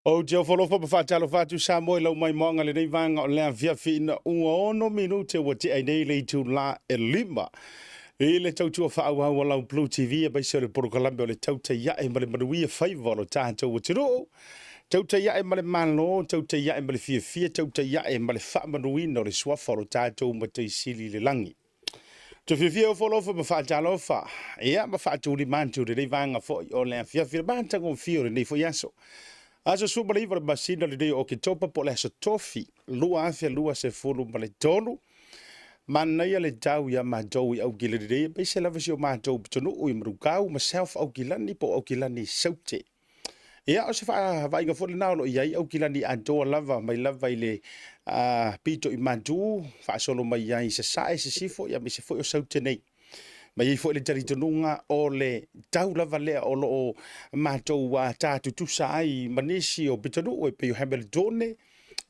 O te ofolofa pa whaatalo whaatu sa moe lau mai moanga le nei vanga o lea via whina unga ono minute wa te ai nei le tu la e lima. E le tautua whaau hau lau Blue TV e baisi o le porokalambe o le TAUTAI A'E ma le manuia whaiva o tātou o te roo. TAUTAI A'E ma le malo, TAUTAI A'E ma le fia, TAUTAI A'E ma le whaamanuina o le swafa o tātou ma te sili le langi. Te fia o folofa ma whaatalo wha. Ea ma whaaturi mantu le nei vanga fo o lea fia mantang o fio le nei fo yaso. Aso su mali vale masina le o ke topa po le so tofi lua afia lua se fulu male tolu mana ia le tau ia ma tau au gile de be se lava si o ma tau tonu o imrukau myself au gilani po au gilani saute ia o se fa vai ga fo na lo ia au gilani ado lava mai lava ile pito i mantu fa solo mai ia se sai se sifo ia me se fo o saute nei mai fo le tari tonunga o le tau lava lea o lo mātou wa tātu tusa ai manisi o bitanu o pe Hamel Done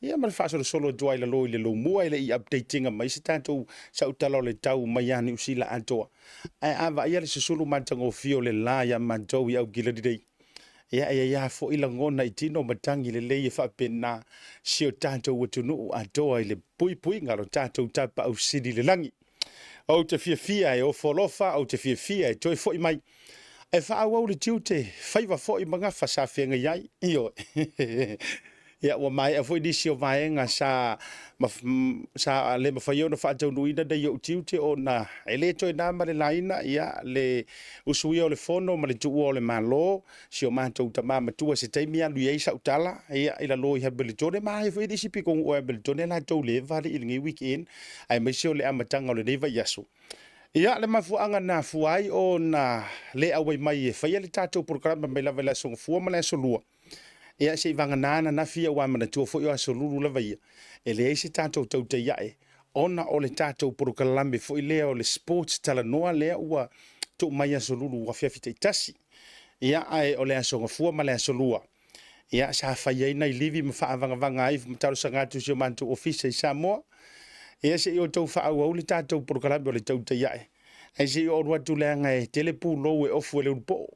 ia ma fa solo doai la loi le lo mua ile i updatinga mai se tātou sa utala le tau mai ani usila atoa ai ava ia le sulu mantango fio le la ya mantou ia gila dei ia fo ila ngona i tino matangi le le fa pena si o tātou o tunu atoa ile pui ngaro tātou tapa au sidi le langi. O te fia e o folofa, o te fia e toi fo i mai. E wha au le tiu te whaiva fo i mga whasawhenga iai. Io. Ia ua mai, a fo i nisi o vaenga sa le mawhaiona whaatau nuina da i o tiu te o na e le toi nā mare laina ia le usuia o le fono ma le tuu o le malo si o mātou ta mā matua se teimi alu iei sa utala ia ila lo i habilitone ma e fo i nisi pikong o habilitone la tau le vare i lingi weekend ai mai si o le amatanga o le neiva yasu. Ia le mafuanga na fuai o na le awai mai e whaia le tātou programa mai lava la songa fua ma le solua. Ia se vanga nana na fia wa mana tu fo yo aso lulu la vai e le se tatou TAUTAI A'E ona o le tatou porokalambe fo ile o le sports tala noa le ua tu mai aso lulu wa fia fita tasi ia ai o le aso ngafua ma le aso lua ia sa fai na livi ma fa vanga ai ma talo sanga tu se mantu office sa mo ia se yo tu fa o le tatou porokalambe o le TAUTAI A'E ai se o wa tu le ngai telepu lo e ofu le po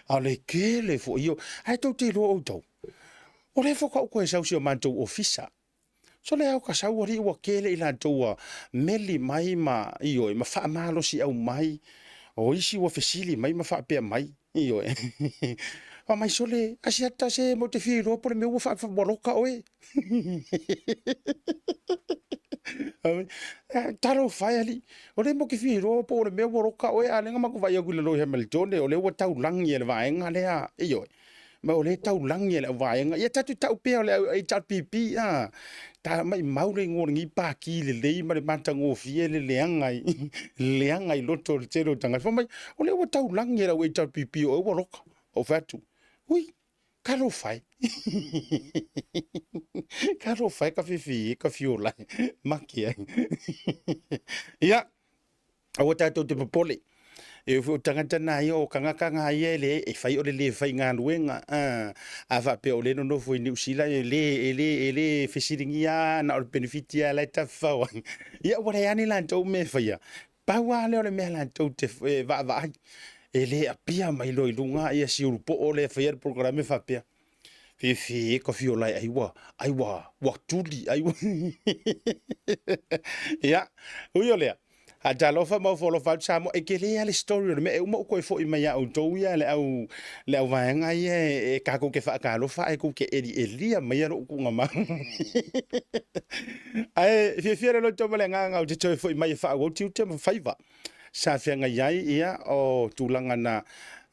ale kele fo io ai tau te lo o tau o le fo ko e sau si o mantou ofisa so le au ka sau ri wa kele ila tua meli mai ma io ma fa malo si au mai o isi wa fesili mai ma fa pe mai io o mai so le asiata se mo te fi ro por me wa fa boloka oe taro fai ali o le mo ki fi ro po le me boloka oe ale nga ma ku vai ku le lo Hamilton o le wa tau langi le vaenga le a io ma o le tau langi le vaenga ia tatu tau pe o le ai tatu pipi ta mai maure ngi pa ki le ma le mantango fie le leanga i loto le tero tanga fo mai o le wa tau langi le ai tatu pipi o boloka o fatu ui karo fai karo fai ka fifi ka fiola makia ia o tato te popole e fu tangata na yo kanga ia le e fai o le fai nga luenga a va pe o le no fo ni usila le fesiringia na o benefitia la ta fa ia o le ani lan to me fa ia pa wa le me lan to te va ele apia mai loi lunga ia si urupo o le fai programa fa pia fifi ko fiola aiwa wa tuli aiwa ia uiolea a jalofa mo folo fa samo e kele ale story me e mo ko fo i mai au to ia le au vaenga ia e ka ko ke fa ka lo fa e ko ke elia mai ro ku ngama ai fifi le lo to le nga au te fo i mai fa o ti te faiva sa fenga yai ia o tulanga na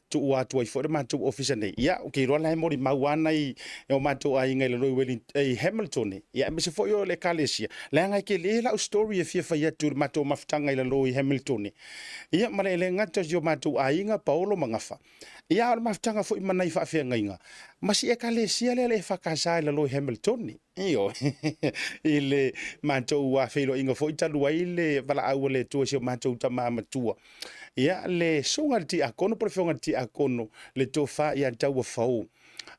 tu atu ai fo ma tu office nei ia o ke ro la mo ri mawana i o ma tu ai ngai lo weli e Hamilton ia me se fo yo le kalesia la ngai ke le la story e fia fa ia tu ma tu maftanga i lo Hamilton ia ma le ngata jo ma tu ai nga Paulo mangafa ia o maftanga fo i manai fa fia ngai nga ma si e kalesia le fa ka sa le lo Hamilton io ile ma tu wa fe lo inga fo i talu ai le bala au le tu se ma tu ta ma tua ia le songa ti akono profionga ti akono le tofa ia tau fau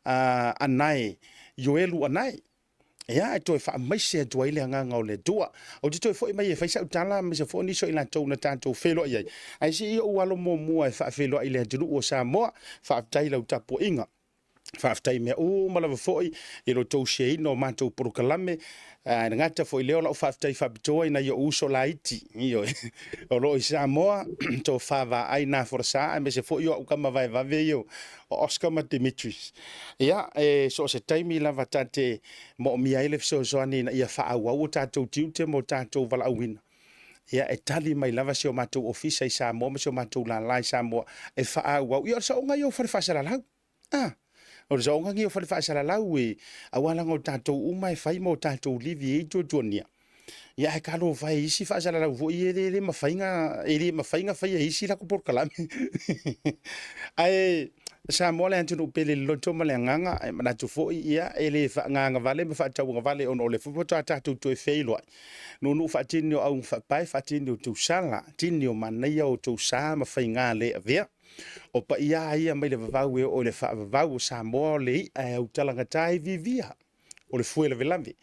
anai yoelu anai ia e toe faamaise atu ai le agaga o le atua o te toe foʻi mai e faisa utala ma se foʻi niso i latou na tatou feloaʻi ai ae si ia ua alo muamua e faafeloaʻi le atunuu o Samoa faafetai lau tapuaʻiga faafetai mea uma lava foʻi i lo tou seina o matou porokalame na gata foʻi lea o laʻu faafetai faapitoa ina ia o uso laiti io o loo i Samoa to favaai na forasa me se foʻi o aʻu kama vaevave io o Oscar ma Dimitris ia so se taimi lava tate mo o mia ai le fesoasoani na ia faauau o tatou tiute mo tatou valaauina ia e tali mai lava se o matou ofisa i Samoa ma se o matou lala i Samoa e faauau ia o saʻoga ia o falefasalalau o le saʻoga gi o falefasalalau e aualaga o tatou uma e fai mo tatou livi ai tuatuania ia e kalo fai isi faasalalau foʻi e le mafaiga fai e isi lako porokalame ae Samoa le antunu pele loto ma le agaga e manatu foʻi ia e le faagaga vale ma faatauaga vale ona o le fofoto a tatou toe fei loai nunu faatini o auga faapae faatini o tausala tini o manaia o tausā ma faigā le avea o paia ia mai le vavau e o le faavavau o Samoa o le ia e autalagatā e vivia o le fue lavelave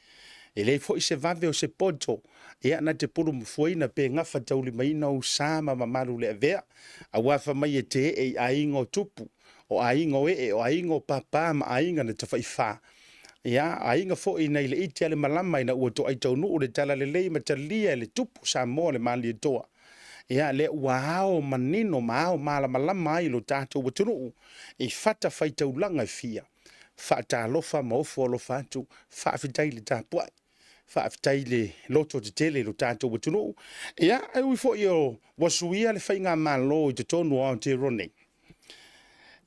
e lei foʻi se vave o se poto ia na te pulu mafuaina pe gafa taulimaina o sā ma mamalu le avea auā famai e te e i aiga o tupu o aiga o ee o aiga o papā ma aiga na tafaifā ia aiga foʻi nei le iti a le malama ina ua toʻai taunuu le tala lelei ma talia e le tupu Samoa le malietoa ia le ua ao manino ma ao malamalama ai lo tatou atunuu i fata faitaulaga e fia faatalofa ma ofo alofa atu faafetai le tapuaʻi faafetai le loto tetele lo tatou atunuu ia e ui foʻi o ua suia le faiga malo i totonu o Aotearoa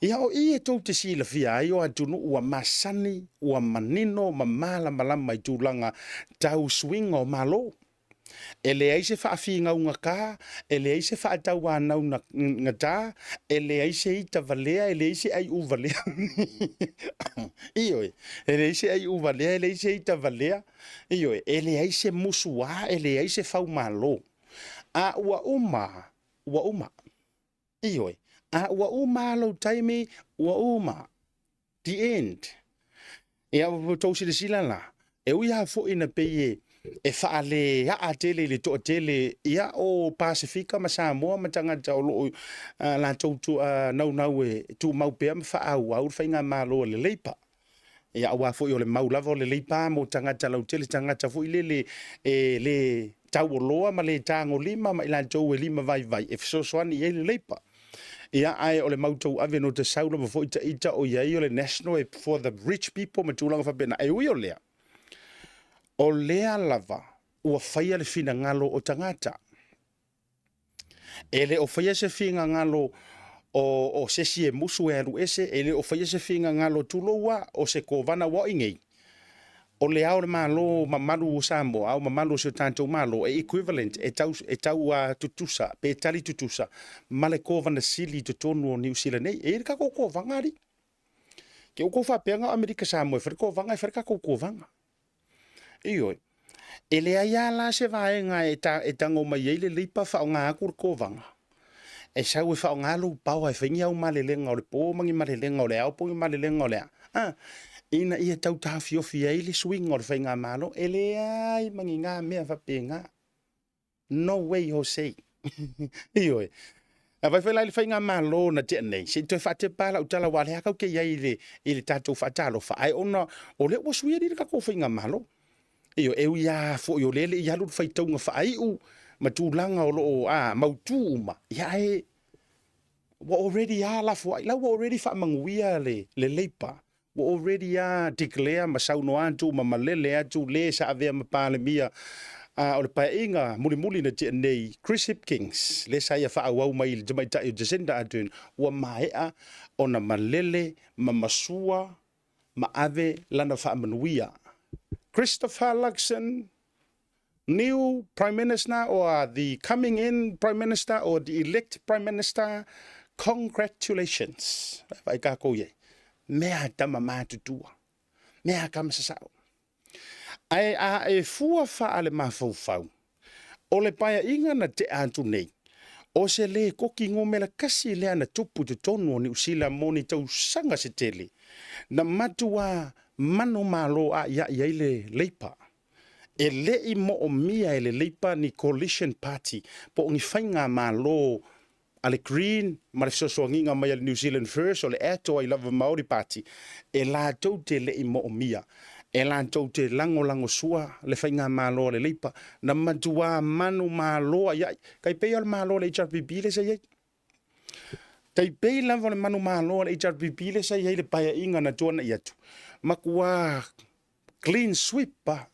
ia o ia tou te silafia ai o atunuu ua masani ua manino ma malamalama i tulaga tausuiga o malo e leai se faafigauga ka e leai se faatauanau gatā e leai se ita valea e leai se aiʻu valea ioe e leai se aiʻu valea e leai se ita valea ioe e leai se musuā e leai se faumālō a ua uma ioe a ua uma alou taimi ua uma the end ia tou silasila la e ui a foʻi na pei e faaleaa tele le toʻatele ia o Pasifika ma Samoa ma tagata o loo latou naunau e tumau pea ma faaauau le faiga malo le leipa ia auā foʻi o le mau lava o le leipa mo tagata lautele tagata foʻi le tauoloa ma le tagolima ma i latou e lima vaivai e fesoasoani i ai le leipa ia ae o le mautou ave no tasau lava foʻi taʻita o iai o le national for the rich people ma tulaga faapena e ui o lea o lea lava ua faia le finagalo o tagata e le o faia se finagalo o sesi e musu e alu ese e le o faia se finagalo tuloua o se kovana ua oigei o le ao le malo mamalu o Samoa au mamalu o se tatou malo e equivalent e tau tutusa pe tali tutusa ma le kovana sili totonu o New Zealand nei e le kakokovanga ali ke o kofaapega o Amerika Samoa e farekovanga e farekakokovanga ioe e lea ia la se vaega e tago mai ai le leipa faaaogā aku le kovanga e sau e faaaogā lou pau ae faigia au malelega o le pomagi malelega o le ao pogi malelega o le a ina ia tautafiofi ai le suiga o le faiga malo e leai magigā mea faapega no way Jose ioe vai fai lai le faiga malo na te nei se toe faatepa laʻutala ua le akau kei ai i le tatou faatalofa ae ona o le ua suia li le kako faiga malo io e ia foʻi o lele ia lu faitauga faaiʻu ma tulaga o loo mautū uma ia e ua already a lafo ai lau ua already faamaguia le leipa ua already a declare ma saunoa atu ma malele atu lē sa avea ma palemia o le paeʻiga mulimuli na tia nei Chris Hipkins le sa ia faauau mai le tamaitaʻi o Jacinda Ardern ua maeʻa ona malele ma masua ma ave lana faamanuia Christopher Luxon, new Prime Minister or the coming in Prime Minister or the elect Prime Minister, congratulations. Vai ka ko ye. Mea tama mātutua. Mea kamasasau. Ai a e fua fa ale mafaufau. O le paia inga na te atu nei. O se le koki ngomela kasi le ana tupu te tonu ni usila moni tau sanga se tele. Na matua mano malo a ia le leipa. E le I mo o mia e le leipa ni coalition party. Po ngi whainga malo ale Green, ma le sosoangiga mai ale New Zealand First, o le ato I love Maori Party. E la tau te le I mo o mia. E la tau te lango sua, le whainga malo le leipa. Na matua manu malo ia. Kai pei al malo le HRPP le sa iei. Tai pei lava le manu malo le HRPP le sa iei le paia inga na tuana I atu. Makua clean sweep pa.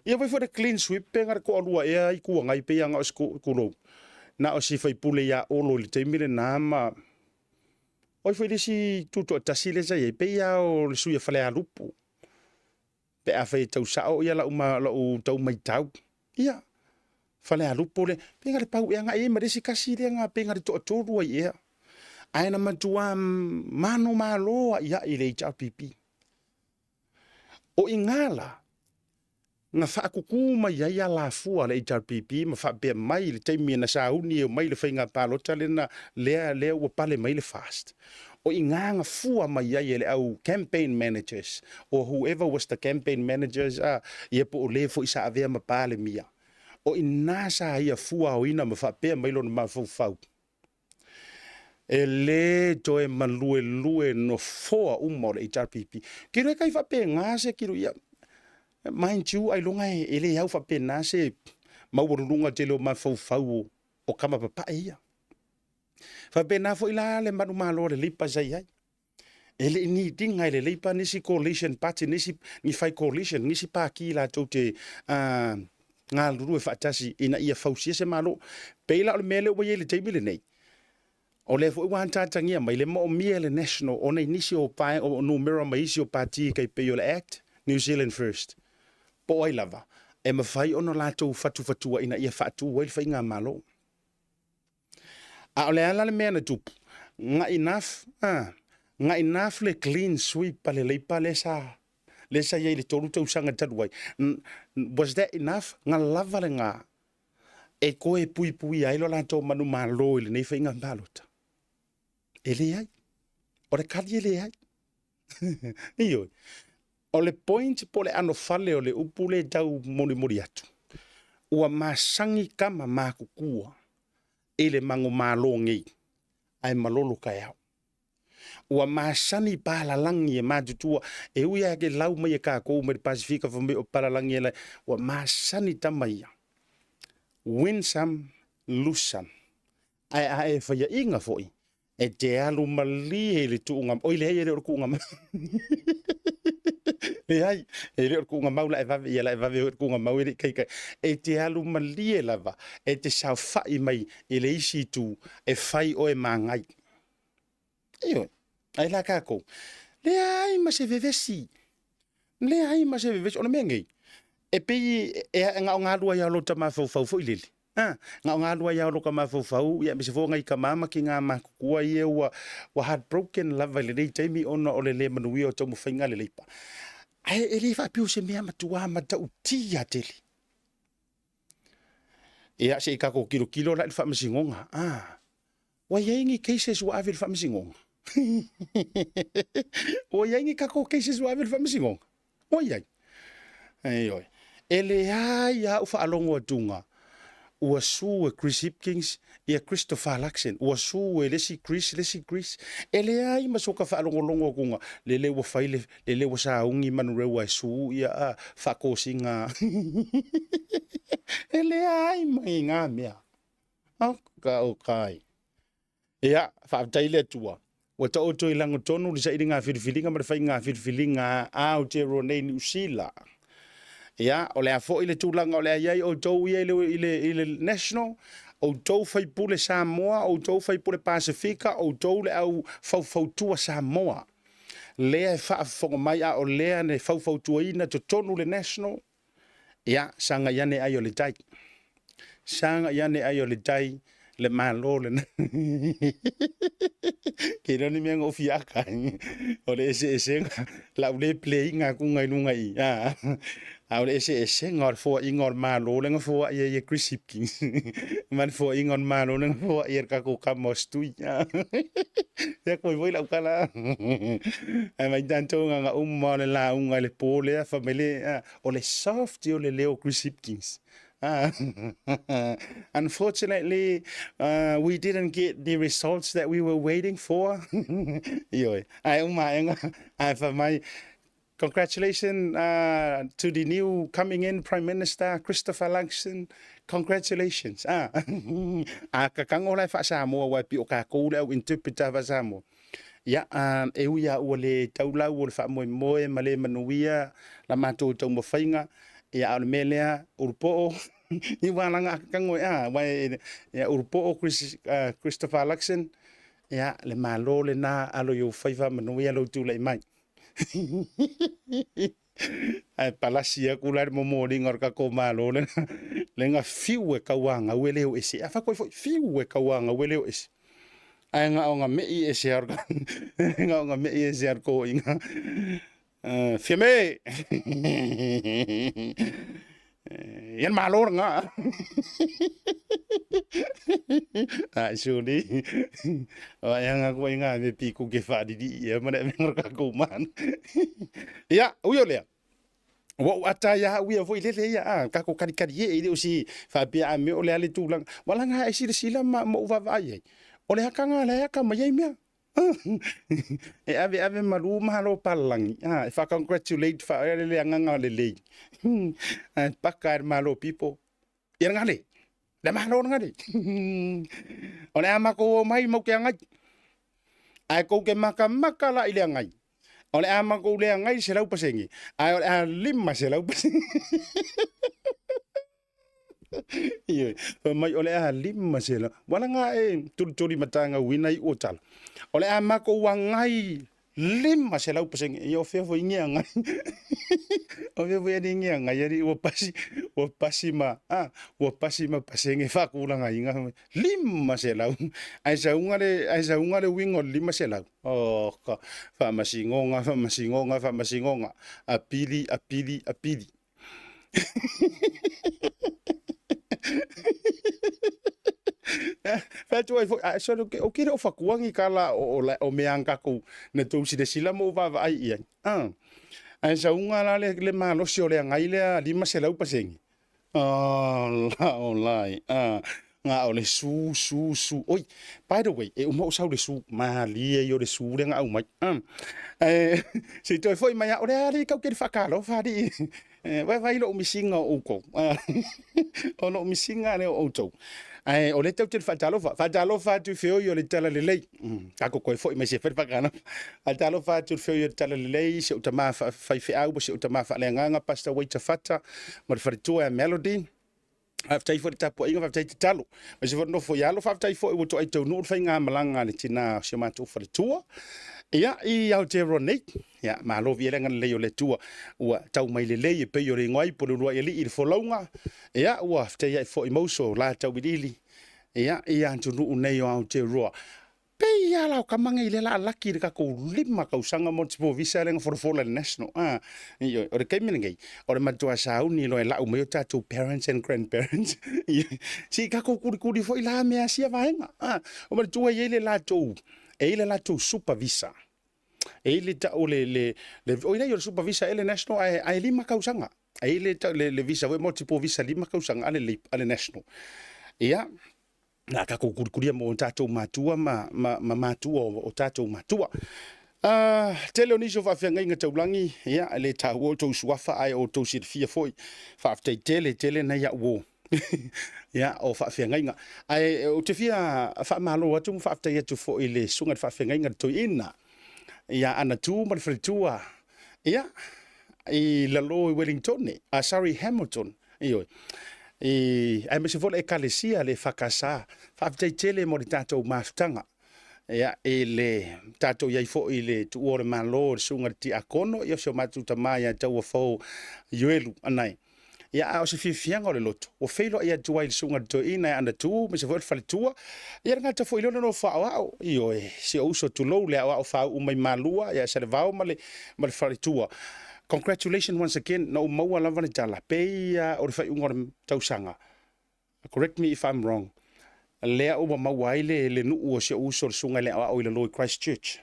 Ia vai fwere clean sweep pe ngare ko alua ea I kua ngai pei anga o skulou. Na o si fai pule ya olo le teimire na ma. Oi fai disi tuto tasi le sa iei pei ya o le suia fale a lupu. Pe a fai tau sao ia la u tau mai tau. Ia. Fale a lupu le. Pe ngare pau ea nga e ma desi kasi le nga pe ngare to atoru ai ea. Aina matua mano malo ia I le HRPP. O ingala. Nga whaakuku mai ia la fua le HRPP ma whaapea mai le teimi na sauni e mai le whainga palota le na lea ua pale mai le fast. O I nga fua mai ia le au campaign managers or whoever was the campaign managers ia po o le fo isa avea ma pale mia. O I nasa ia fua o ina ma whaapea mai lo na mawhau. E le toe malue no foa uma le HRPP. Kiro e kai whaapea ngase kiro ia. Mind you, ai longa e le au whapena se maurunga te leo mawhau o kama papa ia. Whapena fo ila le manu malo le lipa zai ai. Ele ni dinga le lipa nisi coalition party nisi ni fai coalition nisi pa ki la tau te ngā luru e whaatasi ina ia fausia se malo. Peila o le mele o le teimile nei. O le fo wan tatangia mai le mo mia le national o nei nisi o pai o numero mai isi o party kai pe o le act New Zealand First. Po ai lava. E mawhai ono lātou fatu ina ia whatu wai whai ngā malo. A ole ala le mea na tupu. Nga enough le clean sweep pa le leipa le sa. Le sa iei le toru tau sanga taruai. Was that enough? Nga lava le ngā. E koe pui ai lo lātou manu malo ili nei whai ngā malota. E le ai. O le kari e le ai. Ioi. O le point po le ano fale o le upule tau mori atu. Ua masangi kama makukua. E le mango malo ngei. Ai malolo kai au. Ua masani palalangi e matutua. E uia ke lau mai e kākou mai Pasifika whamai o palalangi e lai. Ua masani tamaia. Win some, lose some. Ai whaia inga foi. E te alu mali e le tuunga. Oi le hei e le orku unga. E ai, e reo kunga maula e vave, ia la e vave o kunga mauri kai kai. E te alu malie lava, e te sau fai mai, e le isi tu, e fai o e mangai. Eo, ai la kako. Le ai ma se vevesi. Le ai ma se vevesi, ona mengei. E pei, e ngā ngā lua ia lota ma fau fau fau ilili. Ngā ngā lua ia loka ma fau fau, ia me se fo ngai ka mama ki ngā makukua ia wa heartbroken lava le rei taimi ona o le manuia o tau mo whainga le leipa. Ai e le fa piu se mea matua mata utia tele. E a se i kako kilo la il fa masingonga. Wa yengi cases wa avil fa masingonga. O yengi kako cases wa avil fa masingonga. O yengi. Ai oi. Ele ai a ufa alongo atunga. Ua su e Chris Hipkins ia Christopher Luxon. Ua su e lesi Chris. Ele ai masoka fa alongo kunga. Lele wa faile, lele wa saungi manu rewa e su ia a whakosinga. Ele ai mai ngā mea. O kai. Ia, whaaptaile atua. Wa ta oto I lango tonu, lisa iri ngā whiriwhiringa, mara whai ngā whiriwhiringa Aotearoa New Zealand. Ia, o le a fo ile tūlanga o le a iai o tau ia ile national, o tau whai pule Samoa, o tau whai pule Pasifika, o tau le au whautua Samoa. Lea e whaafonga mai a o lea ne whautua ina to tonu le national. Ia, sanga iane ai o le tai. Sanga iane ai o le tai, le malo le ke no ni me ngo fiaka o le ese la le play nga ku ngai nu ngai au le ese ngor fo ingor malo le fo ye Chris Hipkins man fo ingor malo le fo yer ka ko kamos tu ya ko voi la kala ai mai tanto nga le la unga le pole family o le soft o le leo Chris Hipkins. Unfortunately, we didn't get the results that we were waiting for. For my congratulations to the new coming in Prime Minister Christopher Luxon. Congratulations. Kakangola fa Samoa wa pi o ka ko le interpreter fa Samoa. Ya e uia o le taula o le fa mo male manuia la mato to mo fainga ya o melea urpo I walanga kango wai ya urpo Christopher Luxon ya le malo le na alo yo faiva manuia lo tu le mai ai palasia kula mo mori ngor ka ko malo le nga fiu e kawanga wele o ese afa ko fiu e kawanga wele o ese ai nga o nga me I ese ar nga o nga me I ese ar ko inga fiame yan malo nga suni o yang ako inga me piku ke fa di ya mana me ka ko man ya uyo le wa ata ya wi vo ile le ya ka ko kari ye usi fa bia me o le ale tulang wala nga sila mo va vai o le kanga le ka ma ye me ave malu mahalo palangi if I congratulate fa le nganga le pakar malo people yang ngale le mahalo ngale ona amako mai mo ke ngai ai ko ke maka la ile ngai ona amako le ngai se lau pasengi ai lima se lau pasengi Iyo, mai ole lima sela. Wala nga turi matanga winai o tal. Ole mako wangai lima sela upaseng yo fefo ingia ngai. O fefo ya ingia ngai yari o pasi ma paseng fa kula ngai nga lima sela. Ai sa ungale wingo lima sela. Oh ka fa masingonga. Apili. Fatu ai so o kire o fakuangi kala o meanga ko na to si de sila mo va ai ia ai sa unga le malo si o le ngai le lima se lau pasengi online nga o le su oi by the way e mo sa le su ma li yo le su le nga o mai si to foi mai o le ali ka ke fakalo fa di vai lo misinga o ko o lo misinga le o to ai o le tau te fatalo fa tu feo yo le tala le lei ka ko foi mai se fer pakana fatalo fa tu feo yo tala le lei se utama fa fe au se utama fa le nganga pasta wait fata mo fa tu a melody after for tapo inga after talo mas se for no foi alo after for o to ai to no fa nga malanga le tina se ma tu for tu ia I Aotearoa ia malo viela ngana le yo le tua ua tau mai le le pe yo ringoi po lua ili I folaunga ia ua te ia fo emoso la tau bidili ia antu nu nei o Aotearoa pe ia la kamanga I le la laki ka ko lima ka usanga mo tipo visa lenga for fola national io o le kemingai o le matua sau ni lo la o me tatu parents and grandparents si ka ko kuri fo la me asia vaenga o me tua ile la tu le la tu super visa le ta o le o ile yo super visa ele national ai lima kausanga le visa we multiple visa lima kausanga ale national ia na ka ko kurikuria mo tatou matua ma matua o tatou matua tele oni so fa fenga inga taulangi ia le ta wo to swafa ai o to sit fia foi fa tele na ya wo ya o fa fenga inga ai o te fia fa malo atu fa ta tu fo ile sunga fa fenga inga to ina ia ana tu ma fritua ia I lalo Wellington sorry Hamilton io ai me se vola ekalesia le fakasa fa tele mo tato maftanga ia le tato ia fo ile tu ore malo sunga ti akono ia so matu tamaya tau fo yuelu anai ia o se fiafiaga o le loto ua feilo ia tua i le suga le toeina e ana tu ma se foi le faletua ia le gata foi lona no faaoao io e se o uso tulou le aoao faau mai malua ia se le vao ma le faletua. Congratulations once again na maua lava le tala peia o le faiuga o le tausaga. Correct me if I'm wrong. Lea o maua ai le nuu o se uso le sunga le aoao i le loi Christchurch.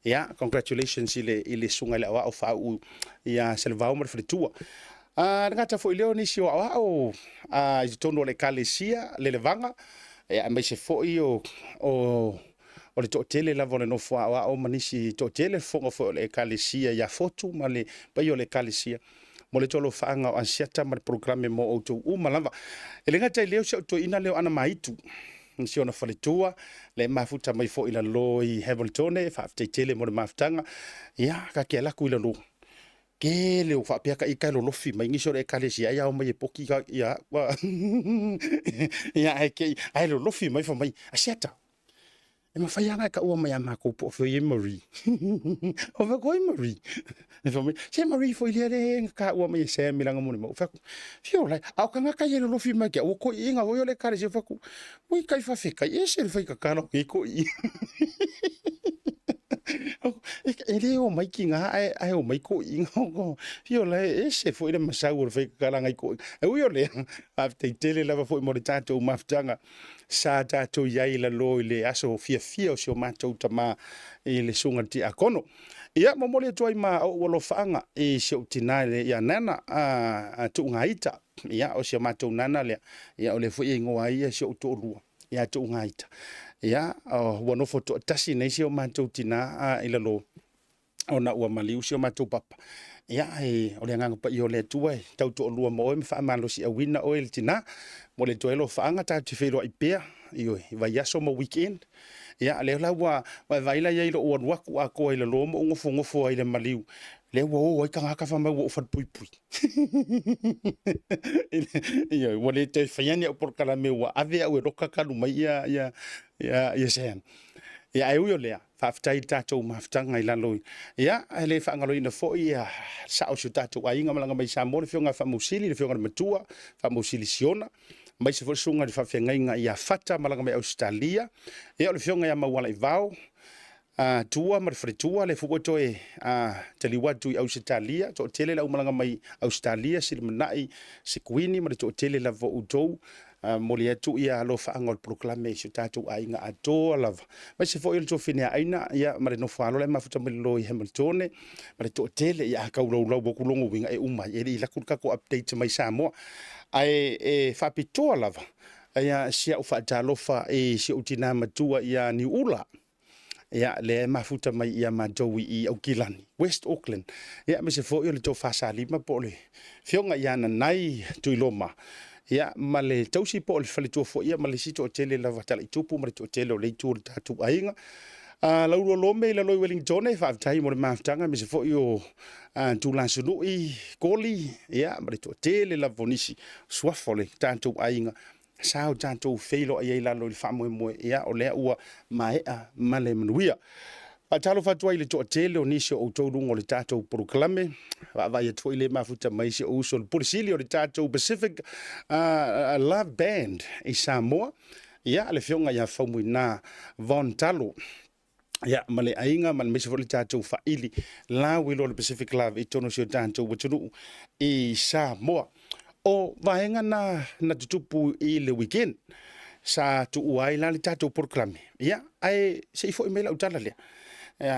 Ia, congratulations i le sunga le aoao faau ia se le vao ma le faletua. Ngata fo i leo nisi o aoao i tono le kalesia le levanga ia mai se fo i o le toʻatele lava o le nofo aoao ma nisi toʻatele foga foi o le ekalesia ia fotu ma le pai o le ekalesia mo le tolofaaga o ansiata ma le programe mo outou uma lava e le gata i leo se autoina leo ana maitu si ona faletua le mafuta mai foʻi la lo i Hamiltone faafetaitele mo le mafutaga ia kakea laku i la lo ke leo faapeaka i kai lolofi mai gisi o le ekalesia ia o mai e poki ia ia ai lolofi mai fa mai asiata e mawhaianga ka ua mai a mako po fo i Marie. O fa koi Marie. E fa mai, se Marie fo i lea ka ua mai e se milanga mune mo. Fa fio lai, au ka ngaka i lo fi mai ke o ko inga o le kare se fa ku. Ui kai fa feka, e se fa ka kana ke ko i. E le o mai ki nga ai o mai ko inga ko. Fio lai, e se fo i le masau o fa ka ngai ko. E ui o le, after tele lava fo i mo le tato mafutanga. Sa tatou iai la lo i le aso fiafia o se o matou tamā i le suga ti akono ia momole atu ai ma o alofaaga i se o tinā ia nana tuugaita ia o se matou nana lea ia o le foʻi e igoa ia se o toʻalua ia tuugaita ia ua nofo toʻatasi nei se o matou tinā i lalo ona ua maliu se o matou papa ia o le agaga paʻi o le atua e tautoʻalua ma oe ma faamalosi auina oe le tinā mo le toelo faaga tatu feiloaʻi pea io vai aso ma weekend ia le la wa vai la ia lo o waku a ko ile lo mo ngofo ai le maliu le wo ai ka ka fa ma wo fa pui pui ia wo le te faiani por kala me wa ave au roka ka lu mai ia sen ia ai u le fa ftai tato ma ftanga ila lo ia le fa ngalo ina fo ia sa o tato ai nga malanga mai sa mo le fionga fa musili le fionga matua fa musili siona mai se foi sunga de fa fenga ia fata malanga mai Australia e o le fionga ia mawala i vao tua ma fretua le fuko toe tali watu i Australia to tele la malanga mai Australia silmanai se kuini ma to tele la vo utou mo le atu ia lo fa angol proclamation tatu ainga ato lava mai se foi to fina aina ia ma no falo le mafuta me lo i Hamiltone ma to tele ia ka ulo bokulongo winga e uma e la kurka ko update mai Samoa ai fa pitoa lava ia sia ufa talofa e sia utina matua ia ni ula ia le mafuta mai ia matou i Aukilani West Auckland ia me se foi le to fa salima po le fionga ia na nai tuiloma ia ma le tausi po le fale to fo ia ma le sito tele lava tala i tupu ma le to tele o le tu tatu ainga la ulo lo me la lo Wellington e fa tai mo le maftanga me se foi o tu lansulu i koli ia ma le to tele la vonisi swafole tatu ainga sao tanto feilo ai la lo famo mo ia o le ua mai ma le manuia a talo fatua i le to tele o nisi o to lungo le tato proclame va vai to ile mafuta mai se o so polisili o le tato Pacific love band i Samoa ia le fionga ia famu na von talo ia male ainga man me se fo le tato fa ili la wilo le Pacific love i tono se tato wachunu i Samoa o vaenga na tutupu i le weekend sa tu uai la le tato proclame ia ai se fo email au tala le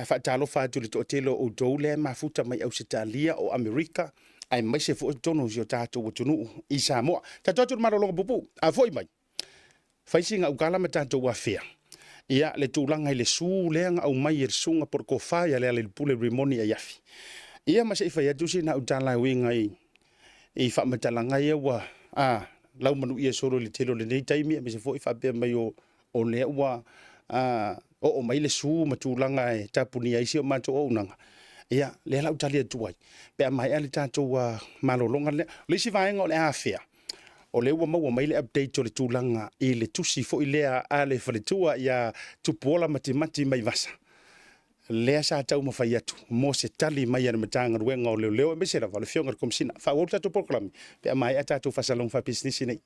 fa talo fa tu le totelo o dole mafuta mai Australia o America ai mai se fo tono jo tato wotunu i Samoa tato malolo bubu a foi mai fa singa ukala ma tato wa fea ia le tulanga le su lenga au mai er sunga por ko fa ya le pule remoni ya fi ia ma se fa ya tu sina utala winga i fa matalanga ia wa lau manu ia solo le telo le nei taimi me se fo i fa be mai o le wa o mai le su matulanga e tapuni ai si o mato o nanga ia le lau tali tuai pe mai ale tato wa malolonga le si vaenga o le afia o le wa mau mai le update o le tulanga i le tusi fo i le ale fale tua ia tupola matimati mai vasa lea sa tau mawhai atu mo se tali mai ana matanga ruenga o leo e mesera wale fionga komsina fa o tatu proklami pe mai atatu fasalong fa business nei.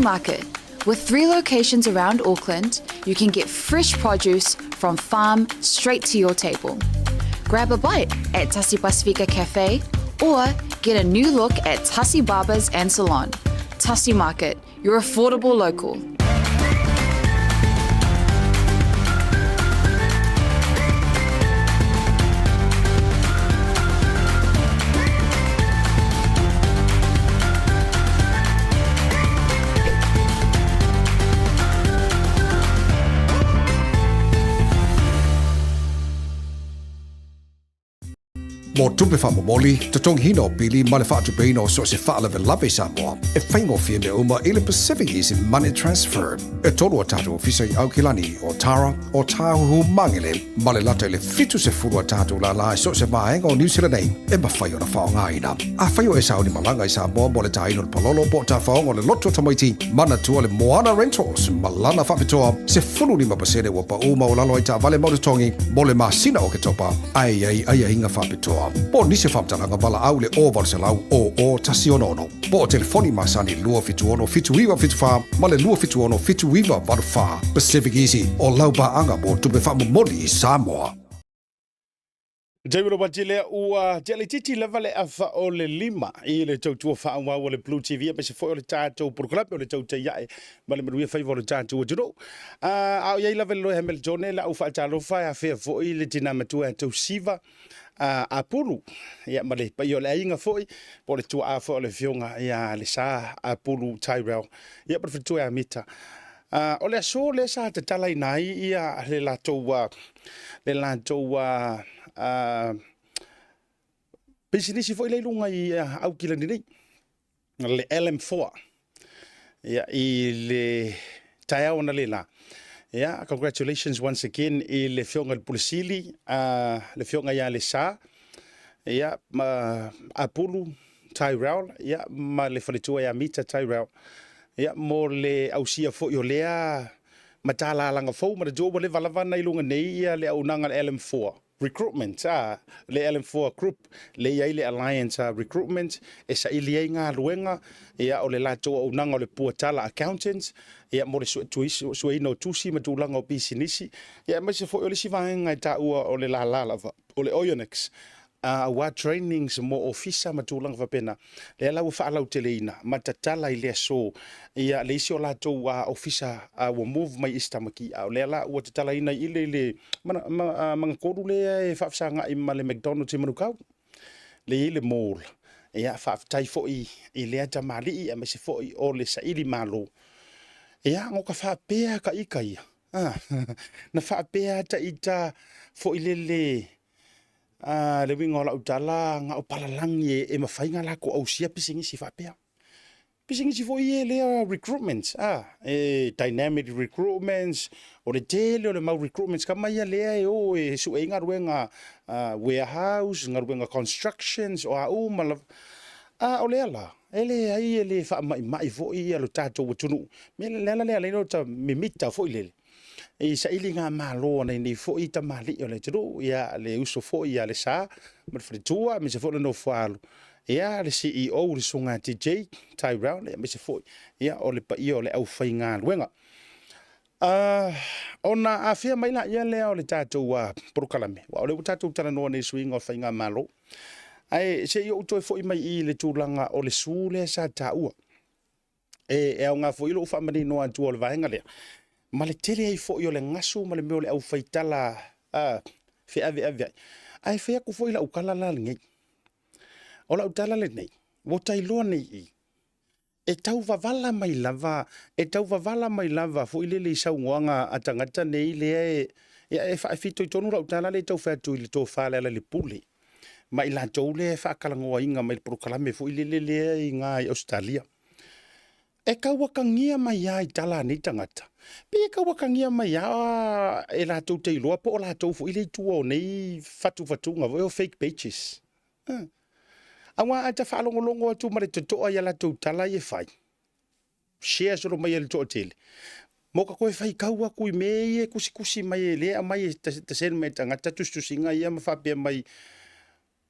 Market. With 3 locations around Auckland, you can get fresh produce from farm straight to your table. Grab a bite at Tasi Pacifica Cafe or get a new look at Tasi Barbers and Salon. Tasi Market, your affordable local. Mo tupe fa mo moli, te tong hino pili male fa tu peino so se fa leve lave Samoa. E faingo fie me uma ile Pacific is in money transfer. E tolu atatu ofisa I Aukilani o Tara o Tahu Mangele male lata ile fitu se furu atatu la so se vaenga o New Zealand e ma faio na fa ngaina. A faio e sauni malanga I Samoa mole taino le palolo po ta fa o le loto tamaiti mana tu le Moana Rentals malana fa pitoa se fulu ni mapasere wa pa uma o lalo I ta vale mo tongi mole masina o ke topa ai inga fa pitoa. Po nise whamtalanga wala au le o valselau o tasi onono. Po o telefoni masani lua fitu ono fitu iwa fitu wha, ma le lua fitu ono fitu iwa waru wha. Pacific Easy o laupa anga mo tupe wha moli I Samoa. Jaimiro Batile ua jale titi levale afa o le lima I le tautua wha o le Blue TV pe se foi o le tātou proklape o le TAUTAI A'E ma le manuia whaiva o le tātou ajuro. Au iei levele loe hamel jone la ufa atalofa a whea foi le tina matua tau siva a pulu ia ma le pai o le ainga foi po le tua a foi o le fionga ia le sa a pulu Tyrell ia pa fitua a mita. O le aso le sa te talai nai ia le latou pisinisi foi le lunga I Aukilani nei le LM4 ia I le taeao na le la. Yeah, congratulations once again I le fionga le pulisili le fionga ia le sa ia ma apulu Tyrell ia ma le faletua ia mita Tyrell ia mo le ausia fo yo lea matala langa fo ma le jobo le valavana I lunga nei ia le aunanga le LM4 recruitment le LM4 group le ia le alliance recruitment e sa ilia nga luenga ia o le lato o nanga o le puatala accountants ia mo le suino tusi ma tulanga o pisinisi ia ma se fo o le sivaenga ta ua o le la o le Oyonix wa trainings mo ofisa matulanga vapena le la fa la uteleina matatala ile so ia le isi o lato wa ofisa wa move mai istamaki le la wa tatala ina ile manga kodu le fa sanga I male McDonald's I manukau le mall ia fa tai fo I le ata mali ia me se fo o le saili malo ia ngo ka fa pea ka ikai na fa pea ta ita fo ile le winga la utala nga o palalangi e mawhainga lako au sia pisingisi whapea. Pisingisi fo I le recruitments, dynamic recruitments, o le tele o le mau recruitments, ka mai lea o e su e ngaruenga warehouse, ngaruenga constructions, o au mala, o lea la. Ele ai le wha mai fo I alo tātou watunu. Me lea le no ta mimita fo I lele. E sa ili ngā malo nei nei fo I ta mali o le tiro ia le uso fo ia le sa ma le tua me se fo le no falo ia le CEO le sunga TJ Tyrell me se fo ia o le pa o le au fai ngā luenga ona a fia mai la ia le o le tātou prokalame wa o le tātou tana no nei swing o fai ngā malo ai se I o toi fo I mai I le tūlanga o le sule sa taua e au ngā fo ilo ufa mani no atu o le vahenga lea ma le tele ai fo I o le ngasu ma le meo le au faitala fe ave ai fe ku fo I la ukala la ngai o la utala le nei wo tai lo nei e tau vavala mai lava fo I le sau ngoanga atangata nei le Ia e whaafito I tonu lau tala le tau whatu I le tō whale ala le pule. Ma I la tau le whaakalangoa inga mai le prokalame fo I le I ngā I Australia. E kauakangia mai ai tala ni tangata. Pe e kauakangia mai a e la tau te iloa po o la tau fo I le tua o nei whatunga o fake pages. Awa ata whaalongolongo atu ma le totoa I la tau tala I e whai. Share soro mai e le toa tele. Moka koe whai kaua kui me e kusi mai e lea mai e tasen mai tangata tustusinga ia ma whapea mai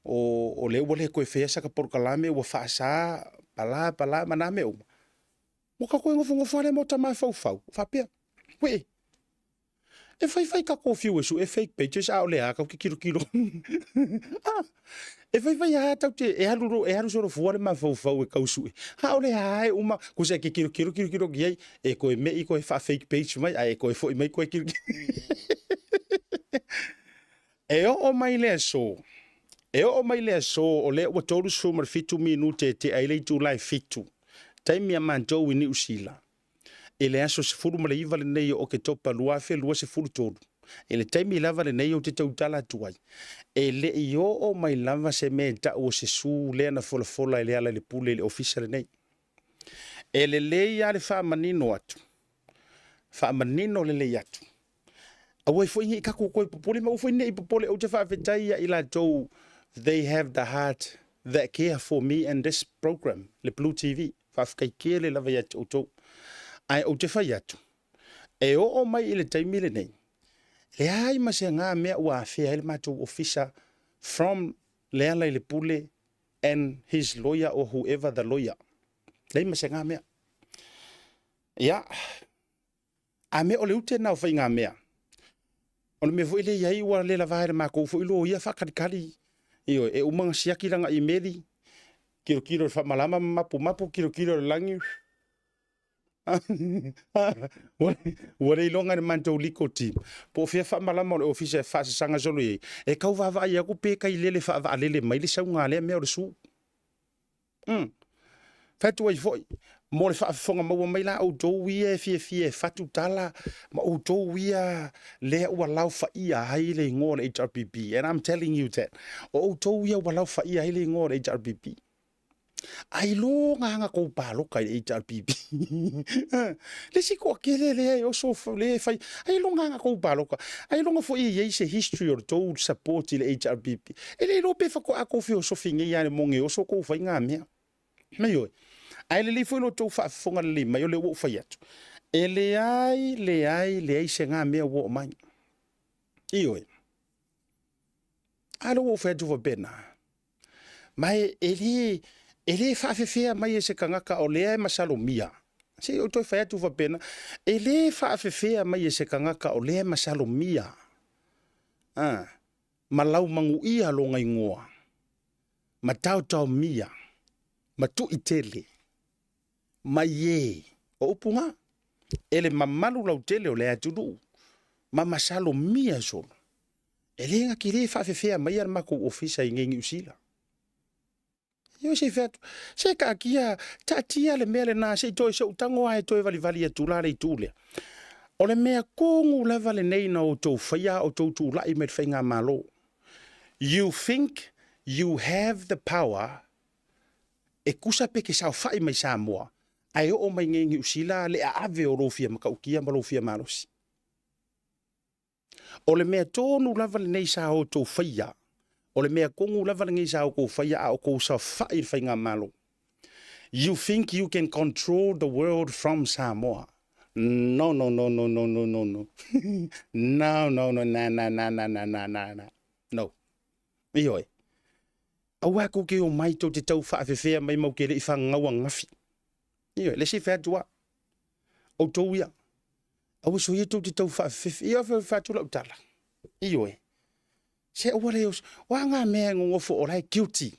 o leo wale koe whea saka porkalame ua whaasa pala maname uma. Moka koe ngofu ale mo tamai fau. Whapea. We. E whai ka kofiu e fake pages a o lea kau ki kilo. E whai a tau te e haru soro fuare ma fau e kausu e. Ha o lea e uma kuse ki kilo ki ai e koe mei koe wha fake page mai a e koe fo I mai koe kilo. E o mai lea so. E o mai lea so o lea ua tolu so mar fitu minute te ailei tu lai fitu. Taimi a mantou I ni usila. E le aso se furu ma le iwa le nei o ke topa luafe lua se furu tolu. E le taimi lava le nei o te tautala tuai. E le I o mai lava se me ta o se su lea na fola e le ala le pule le ofisa le nei. E le leia le wha manino atu. Wha manino le lei atu. Awa I fwingi I kako koe popole ma ufwingi I popole o te wha awhetai I la tou they have the heart that care for me and this program, le Blue TV. Wha whakai kia le lava yatu o tou. Ai o te whai atu. E o mai I le taimi le nei. Le ai ma se ngā mea ua awhia ele mātou officer from le ala I le pule and his lawyer or whoever the lawyer. Le ma se ngā mea. Ia. A mea o le ute nao whai ngā mea. Ono me fo ile iai ua le lavaere mākou fo ilo ia whakarikari. Io e umanga siaki langa I meri. Kiro whamalama mapu kiro langi. Wale ilonga ni mantou liko team. Po fia whamalama o le ofisa e whaasasanga solo iei. E kau wawa I aku peka I lele whaava alele mai le sau ngā lea mea o le su. Whatu ai foi. Mo le whaafonga maua mai la au tou ia e fie whatu tala. Ma au tou ia lea ua lau whaia hai le ngō le HRPP. And I'm telling you that. O au tou ia ua lau whaia hai le ngō le HRPP. Ai lo nga ko palo kai HRPP. Le si ko kele le o so le fai. Ai lo nga ko palo ka. Ai lo nga fo I se history or to support le HRPP. Ele lo pe fa ko ako fi o so finge ya le monge o so ko fai nga mea. Me yo. Ai le fo no to fa fonga le mai o le wo fai atu. Le ai se nga mea wo mai. Iyo. Alo wo fa tu va bena. Mai ele whaafefea mai e se kangaka o lea e masalomia. Se o toi whai atu whapena. Ele whaafefea mai e se kangaka o lea e masalomia. Malau mangu ia lo ngai ngoa. Ma tau mia. Ma tu itele. Ma ye. O upunga. Ele mamalu lau tele o lea tudu. Ma masalomia solo. Ele nga kire whaafefea mai ar mako ofisa I ngengi usila. Yo se fetu. Se ka kia tatia le mele na se toi se utango ai toi vali e tulare I tule. O le mea kongu lava le nei na o tou whaia o tou tu lai me whainga malo. You think you have the power e kusa peke sao whai mai sa moa. Ai o mai ngengi usila le a ave o rofia maka ukia ma rofia malosi. O le mea tonu lava le nei sa o tou whaia. O le mea kongu lava le ngisa o ko whaia a o ko sa whai whainga malo. You think you can control the world from Samoa. No. No, na. No. Ioi. Awa ko ke o mai to te tau whaafefea mai mau kere I whangaua ngafi. Ioi, le si whatua. O tau ia. Awa so ia to te tau whaafefea. Ia whatua lau tala. Ioi. Se o wale os wa nga mea ngofo o lai guilty.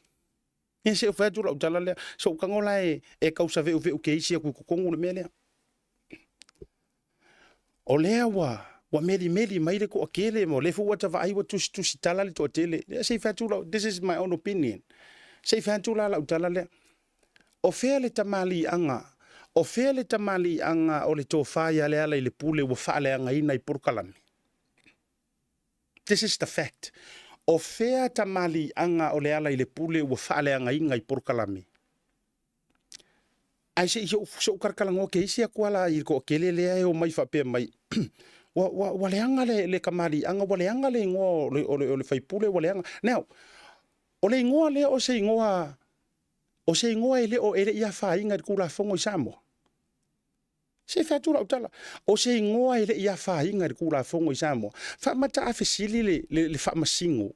E se o fa tu la utala le so ka ngola e kausa ve o ke isi ku kongu le mele. O le wa meli mai le ko akele mo le fu wa ta vai wa tu tala le to tele. Se fa tu this is my own opinion. Se fa tu la utala le o fe le tamali anga. O fe le tamali anga o le to fa ya le ala le pule wo fa le anga ina I porkalami. This is the fact. O fea tamali anga o le ala i le pule ua whaale anga inga i porukalame. Ai se so karkalango ke isi akuala i ko kele lea e o mai whapea mai. Wale anga le kamali anga wale anga le ingoa o le whaipule wale anga. Now, o le ingoa le o se ingoa ele o ele ia wha inga i kula fongo i Samoa. Se fatura utala. O se ingoa ele ia wha inga i kula fongo i Samoa. Wha mata a fesili le wha masingo.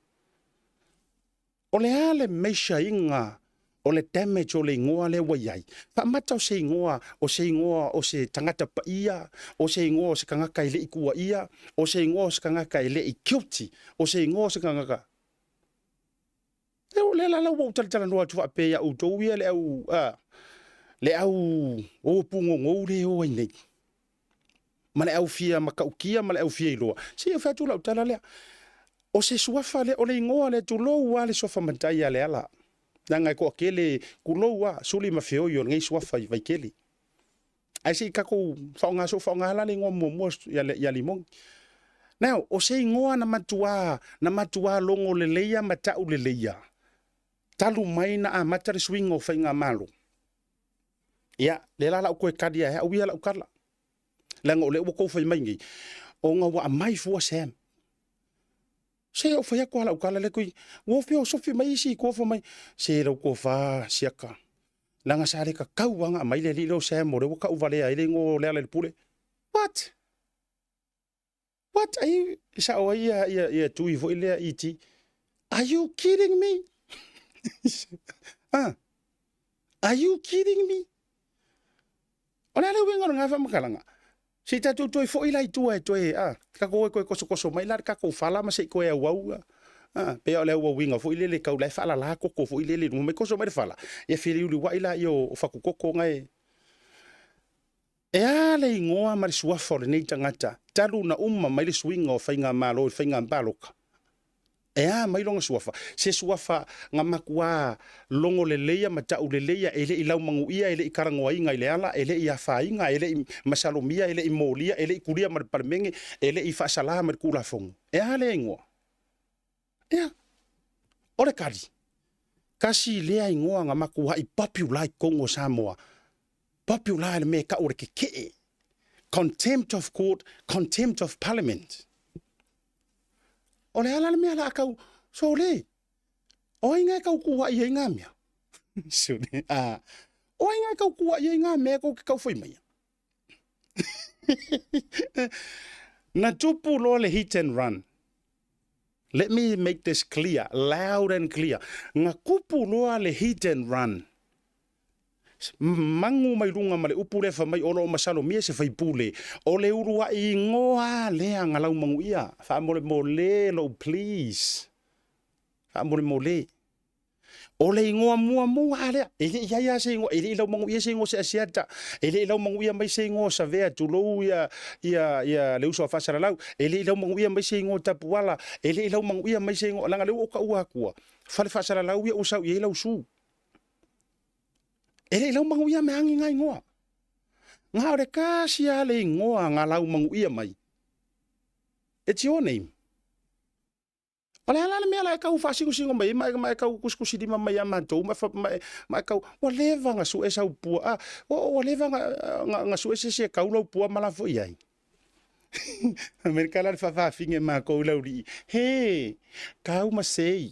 O le ale meisha inga o le damage o le ingoa le waiai. Wha mata o se ingoa o se tangata pa ia, o se ingoa o se kangaka ele i kua ia, o se ingoa o se kangaka ele i guilty, o se ingoa o se kangaka. Le la wa utala noa tu ape ya utou ia le au o pungo ngore o nei. Ma le au fia makaukia ma le au fia iloa. Si fa tu la utala le. O se suafa le o le ingoa le tu lo wa le sofa mantai ale ala. Nanga ko kele kulo wa suli mafio yo ngai suafa vai kele. Ai si kako faunga so faunga la le ngomo mo ya limong. Now o se ingoa na matua longo le leia matau le leia. Talu mai na a matari swing o whainga malo. Ia, le la lau koe kadia hea, uia lau karla. Langa o le ua kou whai mai ngi. O ngā wa a mai fua Sam. Se o whai ako lau karla le kui, wofio sofi mai isi kua wha mai. Se rau kua wha siaka. Langa sa reka kau wanga a mai le li rau Sam o le waka uvalea ele ngō lea le pule. What? What? Are you, sa o ia tui vo ilea iti. Are you kidding me? Are you kidding me? Ona le winga nga fa makalanga. Si tatu toi fo ilai tua toi ka ko koso mai la ka ko fala ma se ko e wa. Pe ole wa winga fo ile le ka ula fala la ko fo ile le mo koso mai fala. E fili uli wa ila yo fa ko ngai. E ale ngoa ma suwa fo le nei tangata. Talu na mai le swinga o fainga malo fainga baloka. Ea mai longa suafa. Se suafa nga makua longo le leia matau le leia ele i lau mangu ia ele i karangoa inga ile ala ele i awha inga ele i masalomia ele i molia ele i kuria mar parmenge ele i whaasalaha mar kula fongu. Ea le ingoa. Ea. Ore kari. Kasi lea ingoa nga makua i populai Kongo Samoa. Populai le me ka ore ke. Contempt of court, contempt of parliament. O le ala le mea la kau, so le, o inga kau kua i inga mea. So le, o inga kau kua i inga mea kau whai mai. Na tupu lo le hit and run. Let me make this clear, loud and clear. Nga kupu loa le hit and run. Mangu mai runga ma le upule fa mai ono masalo mie se fai pule o le urua i ngoa le anga lau mangu ia fa mo le lo please fa mo le o le ngoa mua ale ele ia se ngo ele lo mangu ia se ngo se asiata ele lo mangu ia mai se ngo sa vea tu lo ia le uso fa sala lau ele lo mangu ia mai se ngo tapuala ele lo mangu ia mai se ngo langa le o ka ua kua fa le fa sala lau ia usau ia lo su. Ele lau mangu ia me hangi ngai ngoa. Ngā ore kasi ale ngoa ngā lau mangu ia mai. It's your name. Ole ala me ala kau fasiku singo mai mai kau kuskusi di mai amato mai kau whatever nga su esa pua whatever nga su esa kau lau pua malafo iai. Amerika la fa finge ma ko lauri. He, kau masei.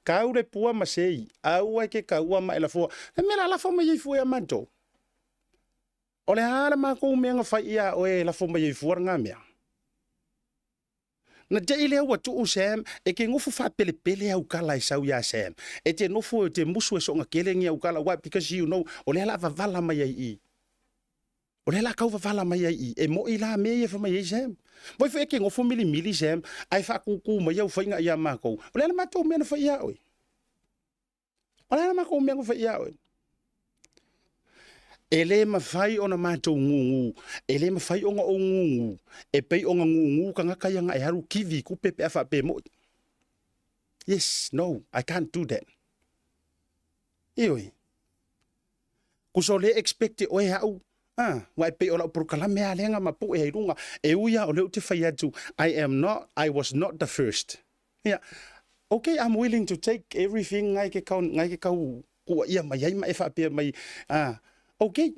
Kau le pua masei. Au ai ke kau ma ela fo. Me la fo mai fu ya manto. Ole ala ma ko me nga fa ia o e la fo mai fu nga mea. Na te ile wa tu Sam e ke ngofu fa pele au kala sau ya Sam. E te nofu te musu so nga kelengi au kala why because you know ole ala va vala mai ai. O le la kau wawala mai ai e mo i la me e wha mai e Sam. Moi wha eke ngofo mili Sam, ai wha kuku mai au whainga ia mākou. O le ala mātou mea na wha ia oi. O le ala mākou mea na wha ia oi. E le mawhai o na mātou ngungu, e le mawhai o nga o ngungu, e pei o nga ngungu ka ngaka ia nga e haru kiwi ku pepe a wha pe mo. Yes, no, I can't do that. E oi. Kuso le expecte oe hau, Wa pe ola por kala me alenga ma pu e runga e uia o le te fai atu I was not the first. Yeah. Okay, I'm willing to take everything ngai ke kau ko ia mai ai mai fa pe mai okay.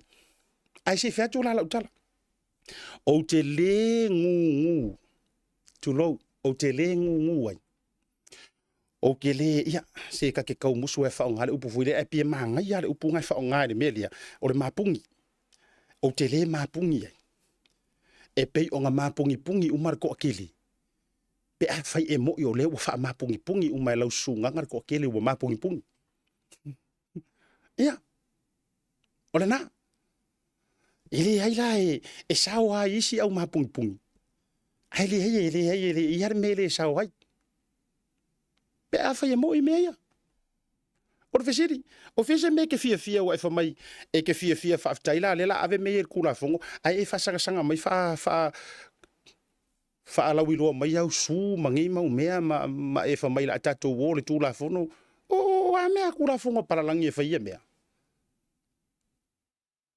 Ai se fa tu la tala. O te le ngu tu lo o te le ngu ai. O ke le ia se ka ke kau musu e fa ngale upu fuile e pe manga ia le upu ngai fa ngale melia o le mapungi. O te le mapungi ai. E pei o nga mapungi pungi umar ko akili. Pe a fai e mo yo le wa fa mapungi pungi umai lau sunga ngar ko akili wa mapungi pungi. Ia. Ole na. Ele ai la e sawa isi au mapungi pungi. Ele iar mele sawa ai. Pe a fai e mo i mea. O fesiri, o fese me ke fia wa fa mai e ke fia fa taila le la ave me el kula fongo ai e fa sanga mai fa la wilo mai au su mangi mau mea ma e fa mai la tato wo le tu la fono o a me kula fongo para langi e fa ia mea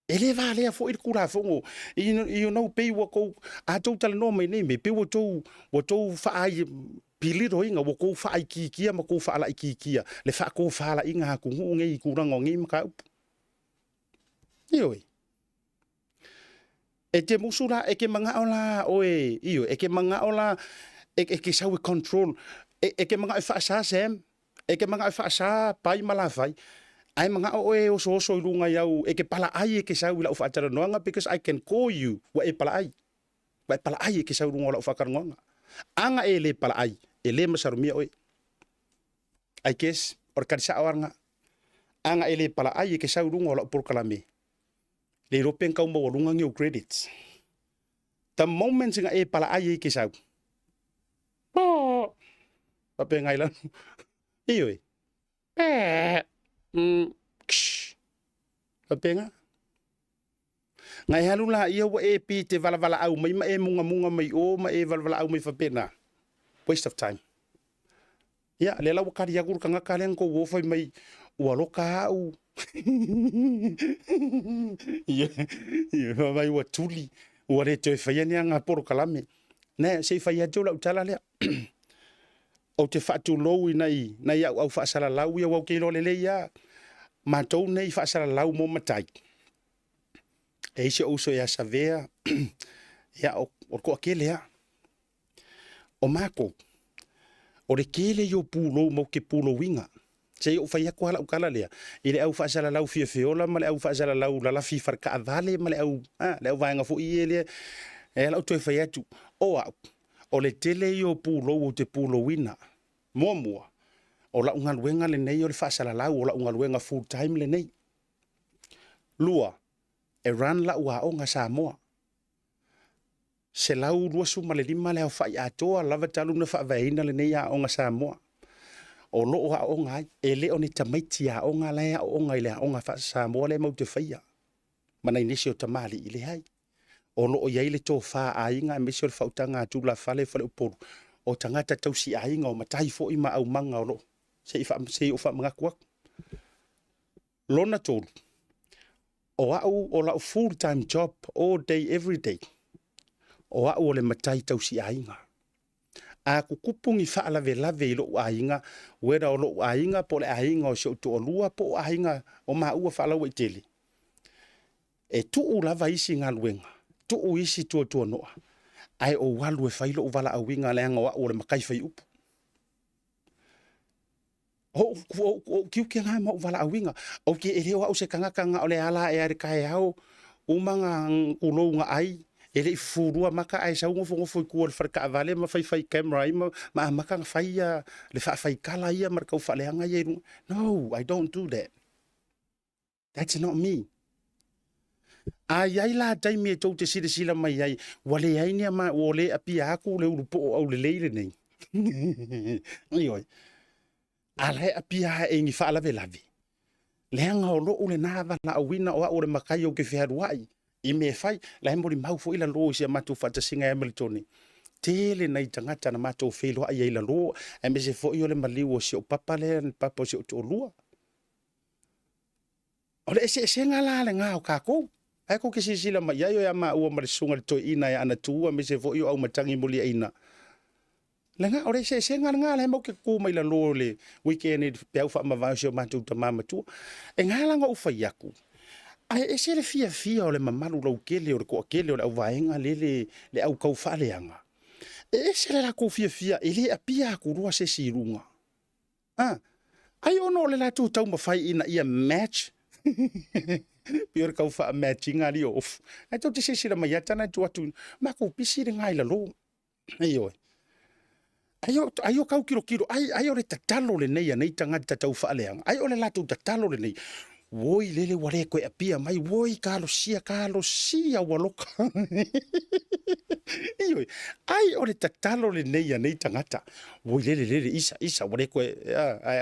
ele va le fo il kula fongo you know pe wo ko a total no mai nei me pe wo to fa ai piliro inga wo ko fa ikikia ma ko fa la ikikia le fa ko fa la inga ku ngi ku rango ngi ma ka ioi e te musura e ke manga ola oe io e ke manga ola e ke sa we control e ke manga fa sa sem e ke manga fa sa pai mala fai ai manga oe o so lunga yau e ke pala ai e ke sa wi la fa tara noanga because I can call you wa e pala ai e ke sa lunga la fa karngonga anga e le pala ai e le masarumia oi ai kes or kadisa awarnga anga e le pala ai e ke sa lunga la por kalame le ropen kau mo lunga ngi credits the moment nga e pala ai e ke sa pa ngai la ioi Papenga. Ngai halula ia wa e pi te vala au mai ma e munga mai o ma e vala au mai fapena. Waste of time. Ia le la wakari ya gur kanga kalen ko wo fai mai ua loka au. Ia mai wa tuli ua le te fai ni anga poro kalame. Ne se fai ya jola utala le. O te fatu lowi nai au fa sala lau ia wa ke lo le ia. Ma tou nei fa sala lau mo matai. E se o so ya savea ya o ko akele ya. O mako. O le kele yo pulo mo ke pulo winga. Se o fa ya ko hala ukala le. Ile au fa sala lau fiola ma le au fa sala lau la fi farka vale ma le au le au vanga fo ile e la to fa ya tu. O le tele yo pulo o te pulo winga. Momoa. O la unga luenga le nei o le fa sala lau o la unga luenga full time le nei. Lua. E ran la ua o nga Samoa. Se lau rua suma le lima le au fai atoa lava talu na fa vaina le nei a o nga Samoa. O lo o a o nga e le o ni tamaiti a o nga le a o nga ile a o nga fa Samoa le mau te faia. Mana inisi o tamali ile hai. O lo o iai le tō fa a inga e mesi o le fautanga atu la fale fale uporu. O tangata tausi a inga o matai fo ima au manga o lo. Se o fa mga kuak. Lona tolu. O au o la full-time job all day, every day. O au o le matai tausi a inga. A kukupungi fa lave i lo a inga. Wera o lo a inga po le a inga o se utu o lua po a inga o maa ua fa lau i tele. E tuu lava isi ngā luenga. Tuu isi tua noa. Ai o walu e failo o wala a winga le anga o le makai fai upu. O kiu ke ngai mau wala a winga. O ki e leo au se kanga o le ala e are kai hao. Umanga ulo nga ai. E le furua maka ai sa ngofo kua le farka avale ma fai camera ma maka fai le fai kala ia marka u fale anga ia. No, I don't do that. That's not me. Ai la tai me tau te sila mai ai. Wale ai ni ma wole api aku le urupo au le leile nei. Ioi. Ala api ha e ngi fa lave. Le anga o lo le na la wina o le makai o ke fiaruai. I me fai la hemori mau fo ila lo sia matu fata singa Hamiltoni. Tele nei tangata na matu felo ai ila lo e me se fo i o le maliu o si o papa le papa si o to lua. O le se ngala le nga o kako. Ai ko ke sisila mai ai o ya ma ua marisunga le toi ina ya ana tua me se fo i au matangi muli ina. Lenga ore se nga le mo ke ku mai la lo le weekend e pe au fa ma va so ma tu ta mama tu. E nga la nga ufa yaku. Ai e se le fia o le mamalu lo kele o ko kele o au vaenga le au kau fa le anga. E se le la ko fia ele a pia ku rua se sirunga. Ah. Ai ono le la tu tau ma fai ina ia match. Pior kau fa matching ali off. Ai tu te se sira mai atana tu atu ma ko pisi de ngai la lo. Ai oi. Ai o kau kilo ai o le tatalo le nei nei tanga tatau fa leang. Ai o le la tu tatalo le nei. Woi lele wale koe apia mai woi kalo sia waloka. Ioi, ai o le tatalo le nei tangata. Woi lele isa wale koe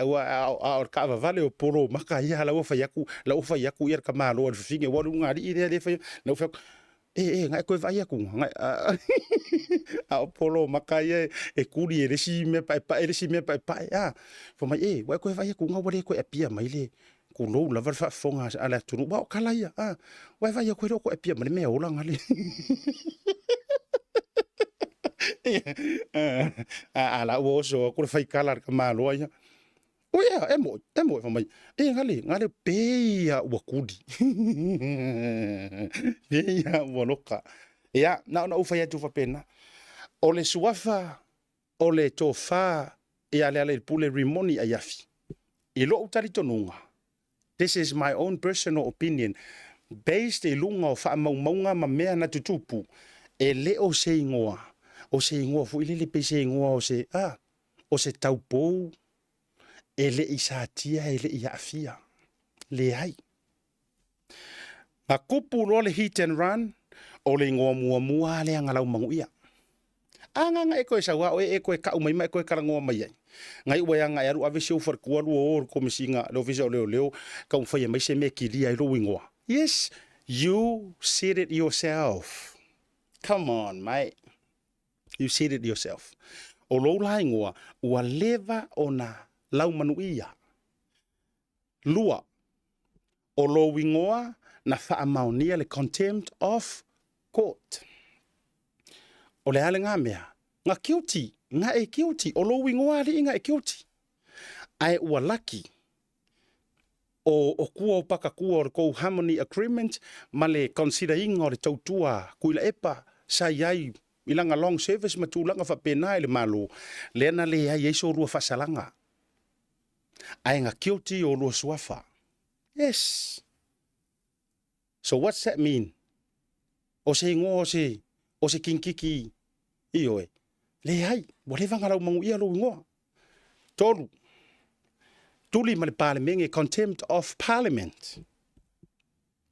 o kava vale o poro maka ia la ufa yaku ia ka malo o finge walu ngari ire le fa na ufa ngai koe vai aku ngai o poro maka ia e kuri e resi me pa fo mai wai koe vai aku ngau wale koe apia mai le ko lo la va fonga ala tunu ba kala ia wai vai ko ro ko e pia me ola ngali ala wo so ko fai kala ka malo ia o ia e mo fa mai ngali pe ia wa kudi pe ia wo loka ia na ufa ia tu fa pena o le suafa o le tofa ia le pule rimoni ayafi e lo utali tonunga. This is my own personal opinion. Based e lunga o whaamaunga ma mea na tutupu. E le o se ingoa. O se ingoa fu ilele pe se ingoa o se taupou. E le isatia e le iafia. Le ai. Ma kupu lo le hit and run. O le ingoa mua le angalau manguia. Anga e koe sawa o e koe ka umai mai koe karangoa mai ai. Ngai ua nga aru ave seu far kualu o ko misinga lo visa leo ka un fai mai se me ki ai lo wingoa. Yes, you said it yourself. Come on, mate. You said it yourself. O lo la ingoa ua leva ona lau manuia. Lua. O lo wingoa na fa maonia le contempt of court. O le ale ngā mea, ngā guilty, o lo wingoa li ngā guilty. Ai ua laki, o kua o paka kua o le kou harmony agreement, ma le consider inga o le tautua, kuila epa, sa iai, ilanga long service, ma tūlanga fa pena le malo, le ana le ai eiso rua fasalanga. Ai ngā guilty o lua suafa. Yes. So what's that mean? O se ingoa o se kinkiki, ioe. Le ai, wale vangalau mangu ia lo ingoa. Tolu. Tuli ma le parlemenge, contempt of parliament.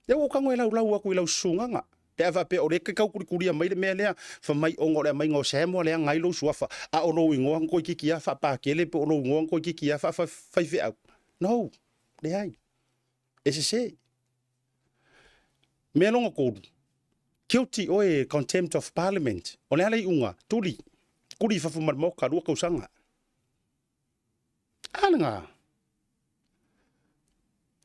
E o kango e lau aku i lau sunganga. Pe ava pe o le kau kurikuria mai le mea lea, fa mai ongo le mai ngau semo lea ngai lo suafa. A o lo ingoa ngoi kiki a fa pa kele, pe o lo ingoa ngoi kiki a fa fai au. No, le ai. E se. Mea longa kodu. Guilty oe contempt of parliament. O le alai unga, tuli. Kuri fafumar moka, rua kausanga. Alanga.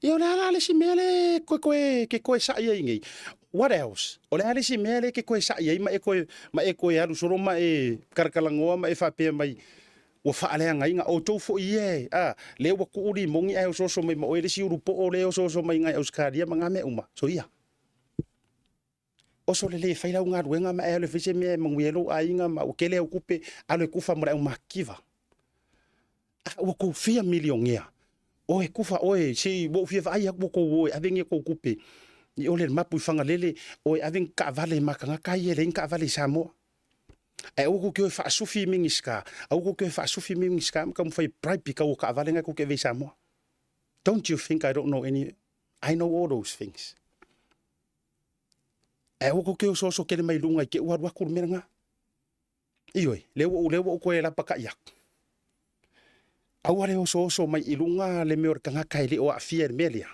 Ia o le alale si mele ke koe sa ia ingi. What else? O le alale si mele ke koe sa ia ma e koe alu soro ma e karakalangoa ma e whapea mai ua whaalea ngai nga o tau fo ie. Le ua kuuri mongi ai o soso mai ma o ele si urupo o le o soso mai ngai auskaria ma ngame uma. So ia. Oso le whailau ngā ruenga ma e le fise mea manguelo a inga ma o kele au kupe alo e kufa mara au makiva. Ua kou fia milion ngea. O e kufa oe si wo fia vai ak ko oe avengi ko kupe. Ni ole mapu i whanga lele oe aveng ka vale makanga kai e len ka vale Samoa. E o ko ke fa sufi mingiska. Au ko ke fa sufi mingiska ma kam fai bribe ka o ka vale nga ko ke ve Samoa. Don't you think I don't know any? I know all those things. E o ko ke o so kele mai lunga ke ua wa kur menga. Ioi, lewo ko e la paka yak. Aware o so mai ilunga le me or kanga kai le o afia melia.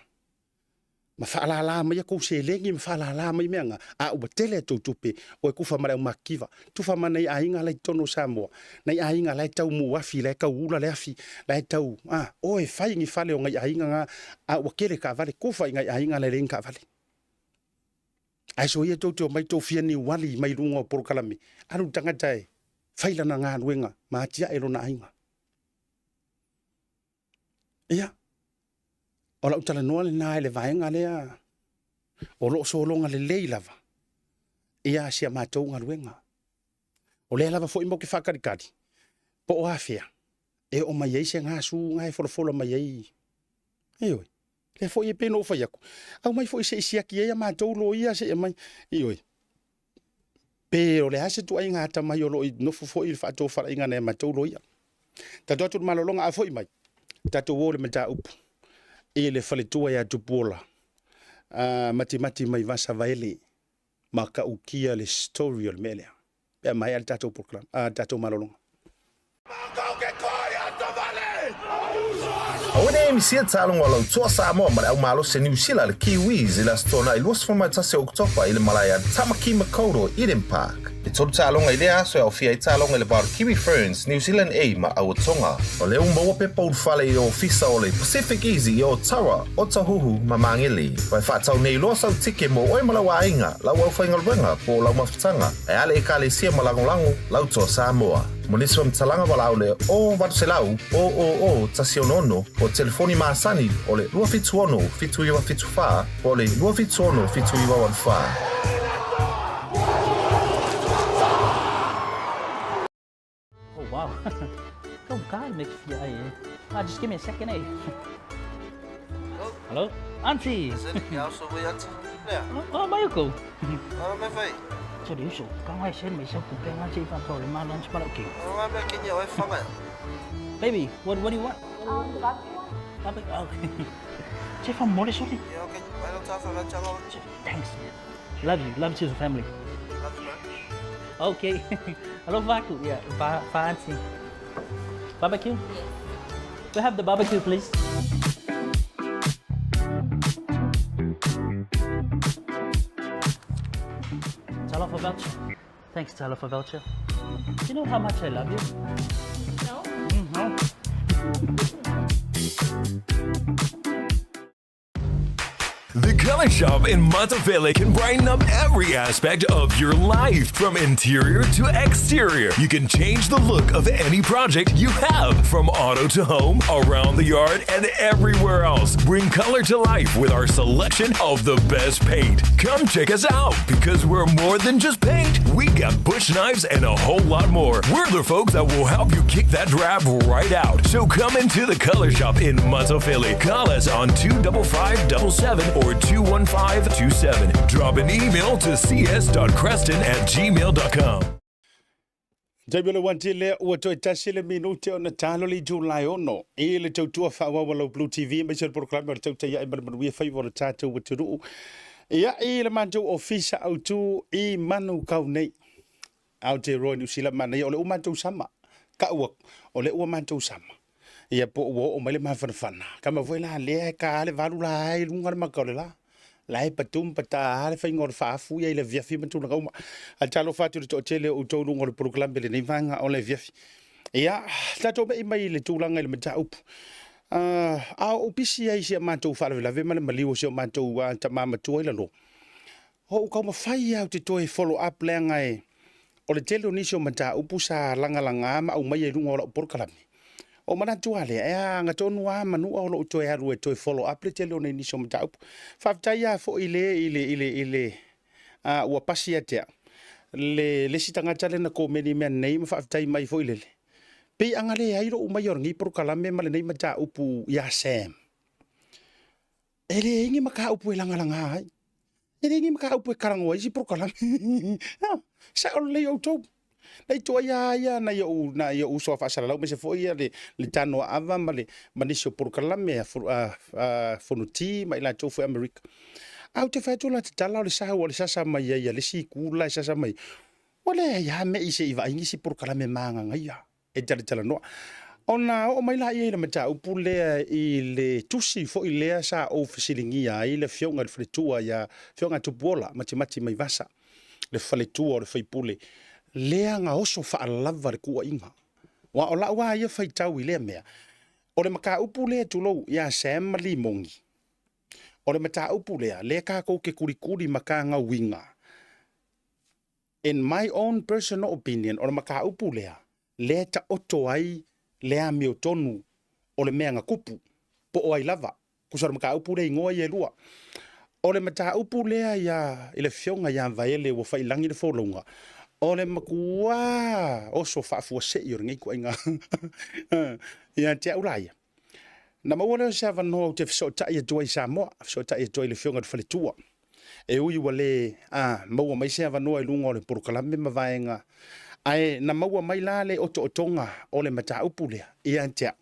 Ma fala la mai ko se lengi ma fala la mai menga. A o tele to tupe o ku fa mara makiva. Tu fa mana ai inga lai tono Samoa. Nai ai inga lai tau mu afi lai ka ula lai afi lai tau. O e fai ngi fale o ngai ai inga a o kele ka vale ku fa ngai ai inga lai len ka vale. ai so ia tō mai tō fia ni wali mai runga o porokalami. Anu tangata e, whaila na ngā nuenga, mā tia e rona ainga. Ia, o lau tala noa le nā ele vaenga lea, o loo solonga le lei lava. Ia sia mātou ngā nuenga. O lea lava fo imo ke whakarikari. Po o hawhia. E o mai ei se ngā su ngai wholofola mai ei. Ioi. Le fo i e peno o whaiaku. Au mai fo i se isiaki ea mātou lo ia se e mai. Ioi. Pe o le hase tu ai ngā tamai o lo i nofo fo i le whaatou whara inga ne mātou lo ia. Tato atu malolonga a fo i mai. Tato o le mata upu. E le whaletua ia tupuola. Mati mai vasa vaele. Maka ukia le story o le melea. Pea mai al tato proklam. Tato malolonga. O ne misia talong wala tua Samoa ma au malo se New Zealand le Kiwis ila stona I luas fo mai tase Oktoba ile Malaya Tamaki Makoto Eden Park. E tolu talonga I lea so e awhia I talonga le bar Kiwi Ferns New Zealand A ma au tonga. O leo maua pe paul fale I o fisa o le Pacific Easy I o Tawa o Tahuhu ma mangili. Vai whaatau nei loa sau tike mo oi malawa inga lau au whainga luenga po lau mafutanga. E ale e kale sia malangolango lau tua Samoa. Moniswa mtalanga wala au le o watu se lau o tasionono o telefoni maasani o le lua fitu ono fitu iwa fitu faa o le lua fitu ono fitu iwa wan faa. Oh wow. Come God makes you just give me a second, eh? Hello? Auntie! Oh, Mayuko! Serioso, con ai sen mai sau kupeng auntie fa problem lunch para okay. Baby, what do you want? Barbecue. Okay. Chef from Morris sorry. Thanks. Love you to the family. Okay. Hello Vaku, yeah, fancy. Barbecue? Yes. We have the barbecue, please. $1 for voucher. Thanks, $1 for voucher. Do you know how much I love you? No. No. The Color Shop in Monteville can brighten up every aspect of your life, from interior to exterior. You can change the look of any project you have, from auto to home, around the yard, and everywhere else. Bring color to life with our selection of the best paint. Come check us out, because we're more than just paint. We got bush knives and a whole lot more. We're the folks that will help you kick that drab right out. So come into the Color Shop in Monteville. Call us on 25577 or 21527. Drop an email to cs.creston@gmail.com. Jaibele wantile ua toi tasile minute o na talo li July ono. E le tautua whaawawalau Blue TV mai se program o le TAUTAI A'E manuia whaiwa le tātou waturu. Ia e le mantou ofisa au tu I manu kau nei. Au te roa New Zealand mana ia o le umantou sama. Ka uak o le ua mantou sama. Ia po o mai le mawhanawhana. Kama voi la lea ka le valu la ai lunga le makau le la. Lai patum pata le whainga o le whaafu ia I le viafi matuna kauma. A talo whatu le tōtele o tō lunga le program le neivanga o le viafi. Ia, tato me mai le tūlanga le mata upu. A o pisi ai sia mātou whalawela ve male maliwo sia mātou tamamatua I lalo. Ho kauma whai au te toi follow up leanga e. O le tele o nisi o mata upu sa langa ma au mai e lunga o la porokalami. O mana tuale e nga tonu a manu o lo to ya ru to follow up le tele ni so mata up fa ya fo ile wa pasiate le sitanga tale na ko meni men nei fa mai fo ile pe angale ai ro mai or ngi por kala me male nei mata upu ya sem ele ngi maka upu langa ai ele ngi maka upu karango ai si por kala sa o le o to nei to ya na yo so fa sala me se fo ia le tano ava male manisho por kala me fonuti mai la to fo America au te fa to la tala le sa o le sa mai ya le si kula sa mai wala ya me ise iva ingi si por kala me manga ngai e tala no ona o mai la ia le mata upu le I le tusi fo I le sa o fisilingia I le fionga le fletua ya fionga tu bola mati mai vasa le fletua o le faipule lea nga oso whaalava le kua inga. Wa o laua ia whaitau I lea mea. O le maka upu lea tulou ia Sam Limongi. O le mata upu lea, le ka kou ke kurikuri maka ngā winga. In my own personal opinion, o le maka upu lea, le ta oto ai lea mio tonu o le mea ngā kupu, po o ai lava, kusara maka upu lea ingoa i e lua. O le mata upu lea ia, ile fionga ia vaele wa whailangi le wholonga. O le makua, oso whaafua se i o ringi kua inga. Ia te auraya. Na maua se ava no te fisota ia tua i Samoa, fisota ia tua i le fionga le whaletua. E ui wale, maua mai se ava no i lunga o le porukalame mavaenga. Ai, na maua mai la le oto otonga o le mata upu lea, ia te au.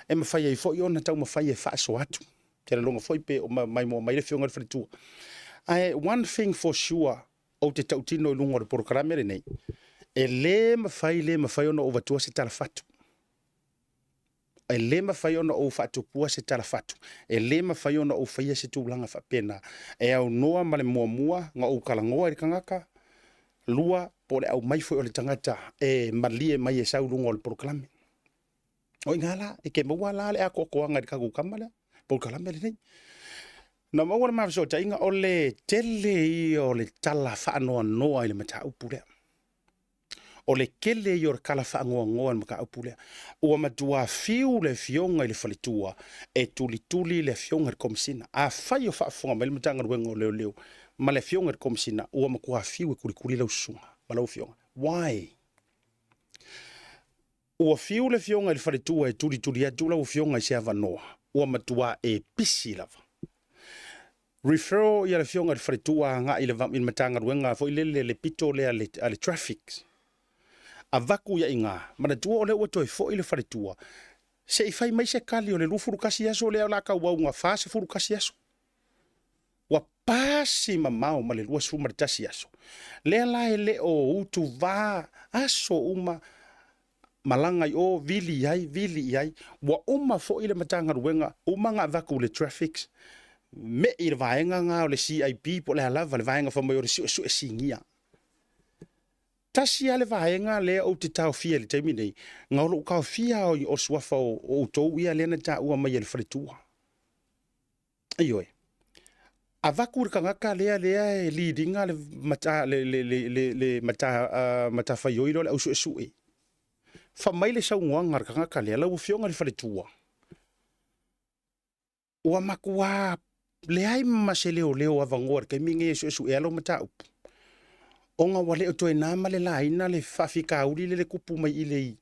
E mawhai ai fo i ona tau mawhai e whaaso atu. Te longa foi pe o mai mo mai le fionga le whaletua. Ai, one thing for sure, o te tautino i lunga o le porukalame nei, e le mawhai ona o vatua se tala fatu. E le mawhai ona o whatu pua se tala fatu. E le mawhai ona o whaia se tūlanga whapena. E au noa ma le mua ngā o kalangoa i kangaka. Lua po le au mai foi o le tangata e malie mai e sau lunga o le porukalame. O ingala, e ke maua la le a kokoanga i kagu kamala, porukalame le nei. Na maua le mawasota inga o le tele i o le tala whaanoa noa i le mata upu lea. O le kele i o le kala whaangoa ngoa maka upu lea. Ua matua fiu le fionga i le whalitua e tuli le fionga i komisina. A whai o whaafonga mai le matanga ruenga o leo. Ma le fionga i komisina ua makua fiu e kurikuri lau sunga. Ma lau fionga. Why? Ua fiu le fionga i le whalitua e tuli atu lau fionga i se ava noa. Ua matua e pisi lava. Referral i le fionga i le whalitua nga i le matanga ruenga fo i le pito le ale traffics. A vaku ia inga, mana tua o le ua toi fo i le wharitua. Se i whai mai se kali o le lufuru kasi aso lea la ka wau ngā whase furu kasi aso. Wa pasi mamau ma le lua su maritasi aso. Lea la e le o utu vā aso uma malangai o vili iai. Wa uma fo i le matanga ruenga, uma ngā vaku le traffics. Me i le vaenga ngā o le CIP po le halava, le vaenga whamai o le su e singia. Tasi ale vaenga le o te tau fia le taimi nei. Ngā olo ukau fia o suafa o tau ia lena ta ua mai le whalitua. Aioi. A vaku kangaka lea e leadinga le mata whaioiro le au sue. Whamai le saungoanga kangaka lea lau fionga le whalitua. Ua makua le ai mase leo avangoa kai minge e sue alo mata upu. Onga wale o toi nama le laina le whawhika uri le kupu mai i le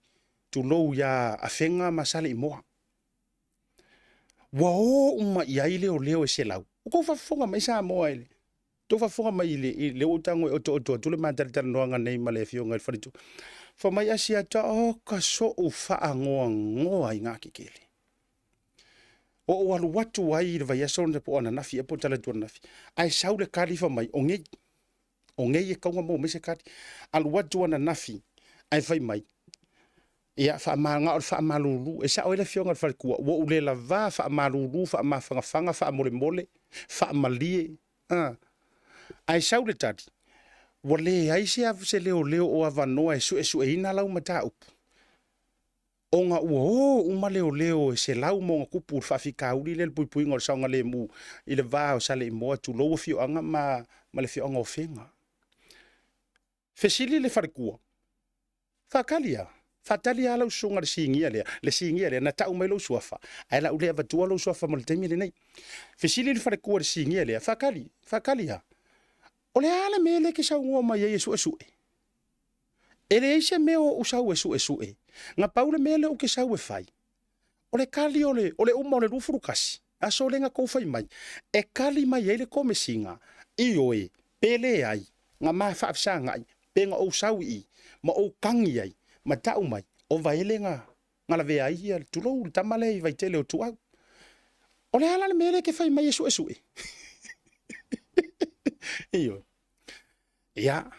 tu lou ya awhenga masale i moa. Wao uma i ai leo e se lau. Uko whawhonga mai sa moa ele. Tō whawhonga mai i le o tango e oto tule mātaritara noanga nei ma le whionga i wharitu. Whamai asia ta o ka so u wha ngoa i ngā kikele. O walu watu ai i le vai asona po ana nafi e po tala tua nafi. Ai sau le kari whamai o ngei. O ngei e kaunga mō mese kati. Alu watu ana nafi. Ai whai mai. Ia whaamanga o whaamalulu. E sa oile fionga whalikua. Wo ulela vā whaamalulu, whaamawhangawhanga, whaamole, whaamalie. Ai sau le tati. Wa le ai se afu se leo o avanoa e su e ina lau mata upu. O ngā ua uma leo e se lau mo ngā kupu whawhika uri le pui ngor saunga le mu. I le vā o sale i moa tu loa fioanga ma le fionga o whenga. Fesili le wharekua. Whakalia. Whatali a lau sunga le siingia lea. Le siingia lea na tau mai lau suafa. Ai lau lea vatua lau suafa ma le teimi le nei. Fesili le wharekua le siingia lea. Whakalia. O le ala me le ke sau ngua mai e sue. E le eise me o usau e sue. Nga paule me le o ke sau e whai. O le kali o le uma o le rufuru kasi. Aso le nga kou whai mai. E kali mai e le kome singa. Iyo e. Pele ai. Nga maa whaafsanga ai. Pe nga o sau i. Ma o kangi ai. Ma tau mai. O vaele nga. Nga la vea ia. Tulou tamale i vai tele o tuau. O le ala le me le ke whai mai e sue. Iyo. Ia.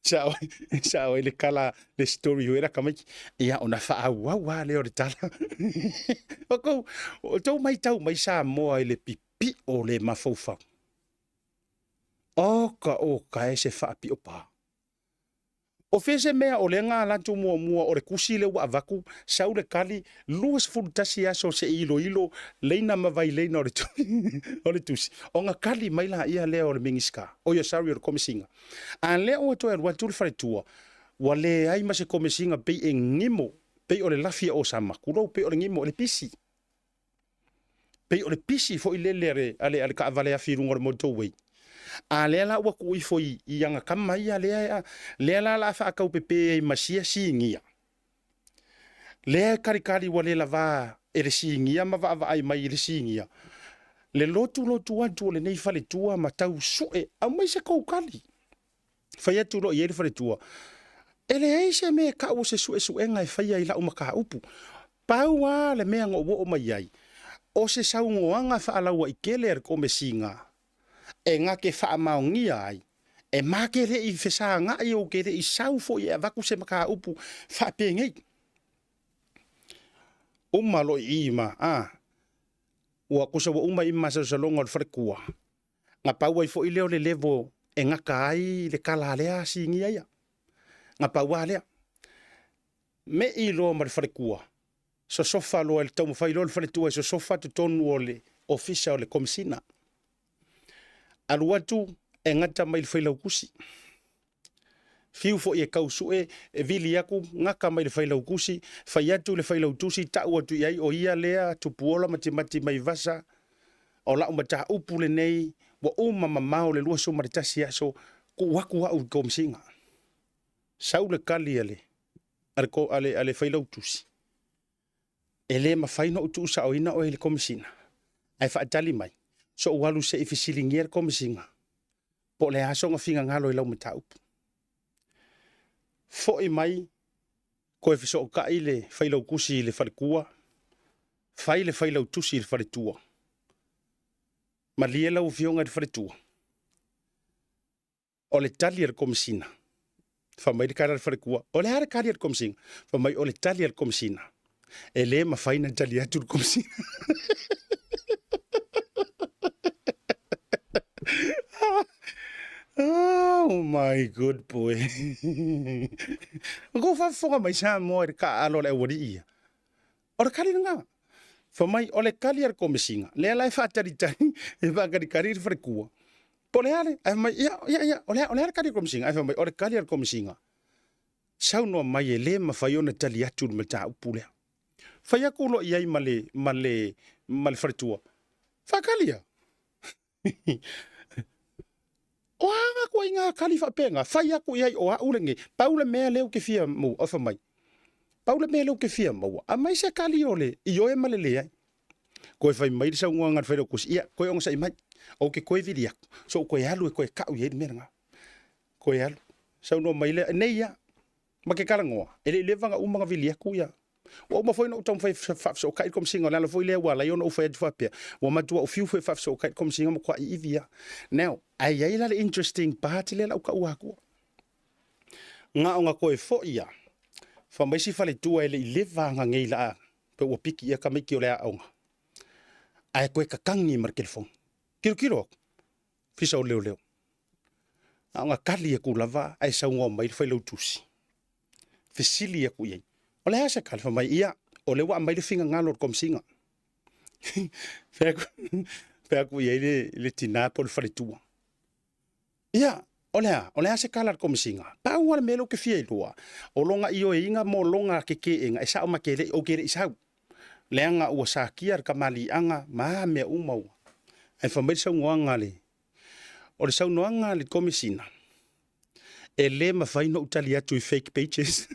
Sao le kala le story huera kamai. Ia ona wha leo le tala. O tau mai sa moa i le pipi o le mafaufa. Oka e se wha pi opa. O fese mea o le ngā lantu mua o le kusi le wa avaku, sau le kali, luas fulutasi aso se ilo, leina mawai leina o le o le tusi. O ngā kali maila ia lea o le mingiska, o ia sari o le komisinga. A lea o atoa rua tūle whare tua, wa le ai ma se komisinga pei e ngimo, pei o le lafia o sa makuro, pei o le ngimo o le pisi. Pei o le pisi fo i lele ale ka avale a firunga le moto wei. A lea la ua kui foi i anga kama ia lea la fa akau pepe masia singia. Lea karikari wa le lava e le singia ma va ai mai le singia. Le lotu atu le nei fale tua ma tau sue a mai se kaukali. Fai atu lo i ere fale tua. E le eise me ka o se sue ngai fai ai la umaka upu. Pau a le mea ngo o mai ai. O se saungoanga fa alaua i kele er kome singa. E ngā ke wha maongia ai, e mā ke re i whesa ngā i o ke re i sau fo i e waku se maka upu wha pēngei. Umalo i ima, ua kusa wa uma ima sa salonga o wharekua. Ngā paua i fo i leo le levo e ngā kai le kala lea si ngia ia. Ngā paua lea. Me i loa ma le wharekua. So sofa loa le tau mawhai loa le wharetua so sofa tu tonu o le ofisa o le komisina. Aluatu e ngata mai le whailau kusi. Fiu fo i e kausue e vili aku ngaka mai le whailau kusi, whai atu le whailau tusi tau atu iai o ia lea tupuola mati mai vasa o lau mata upu le nei wa uma mamao le lua so maritasi aso ku waku au komsinga. Sau le kali ale whailau tusi. E le mawhaina utu usa o ina o le komisina. Ai whaatali mai. So walu se ifisilingier komisinga. Po le aso nga finga ngalo i lau mata upu. Fo i mai, ko e fiso o kai le whailau kusi le wharekua, whai le whailau tusi le wharetua. Ma lie lau fionga le wharetua. O le tali ar komisina. Whamai le kara le wharekua. O le hara kari ar komisina. Whamai o le tali ar komisina. E le ma whaina tali atu le komisina. Oh my good boy. Go fa fonga mai sa mo e ka alo le wori ia. O le kali nga. Fa mai o le kali ar komisinga. Le la fa tari tari e va ka di kari frekua. Po le ale ai mai ya o le kali komisinga. Ai fa mai o le kali ar komisinga. Sau no mai e le ma fa yona tali atu me ta upule. Fa ya kulo ia male fretua. Fa kalia. O anga ko inga kalifa penga fai aku iai o aulenge paula mea leo ke fia mo ofa mai paula mea leo ke fia mo a mai se kali ole i oe malele ai ko fai mai sa nganga fai ko ia ko onga sai mai o ke ko vidia so ko yalu ko ka u yedi menga ko yalu sa no mai le nei ya ma ke kala ngoa ele levanga umanga vilia ku ya o ma foi no tom fai fa so kai kom singa la foi le wala yo no fai fa pe o ma tu o fiu fa so kai kom singa mo kwa i via now ai ai la interesting part le la ka wa ku nga nga ko e fo ia fa mai si fa le tu ele levanga ngei la pe o piki ia ka me ki o le aunga ai ko ka kangi mar telefon kilo fisa o leo nga kali e ku lava ai sa ngo mai fa lo tusi fisili e ku ia o le hasa kalfa mai ia, o le wa mai le finga ngalo kom singa. Feku ia le tina po le wharetua. Ia, o le hasa kalar kom singa. Pa ua le melo ke fia ilua. O longa iyo e inga mo longa ke inga, e sao makele o kere isau. Leanga ua sa kiar ka mali anga, maa mea umau. Ai whamai sau ngoanga le. O le sau noanga le komisina. E le mawhaino utali atu i fake pages.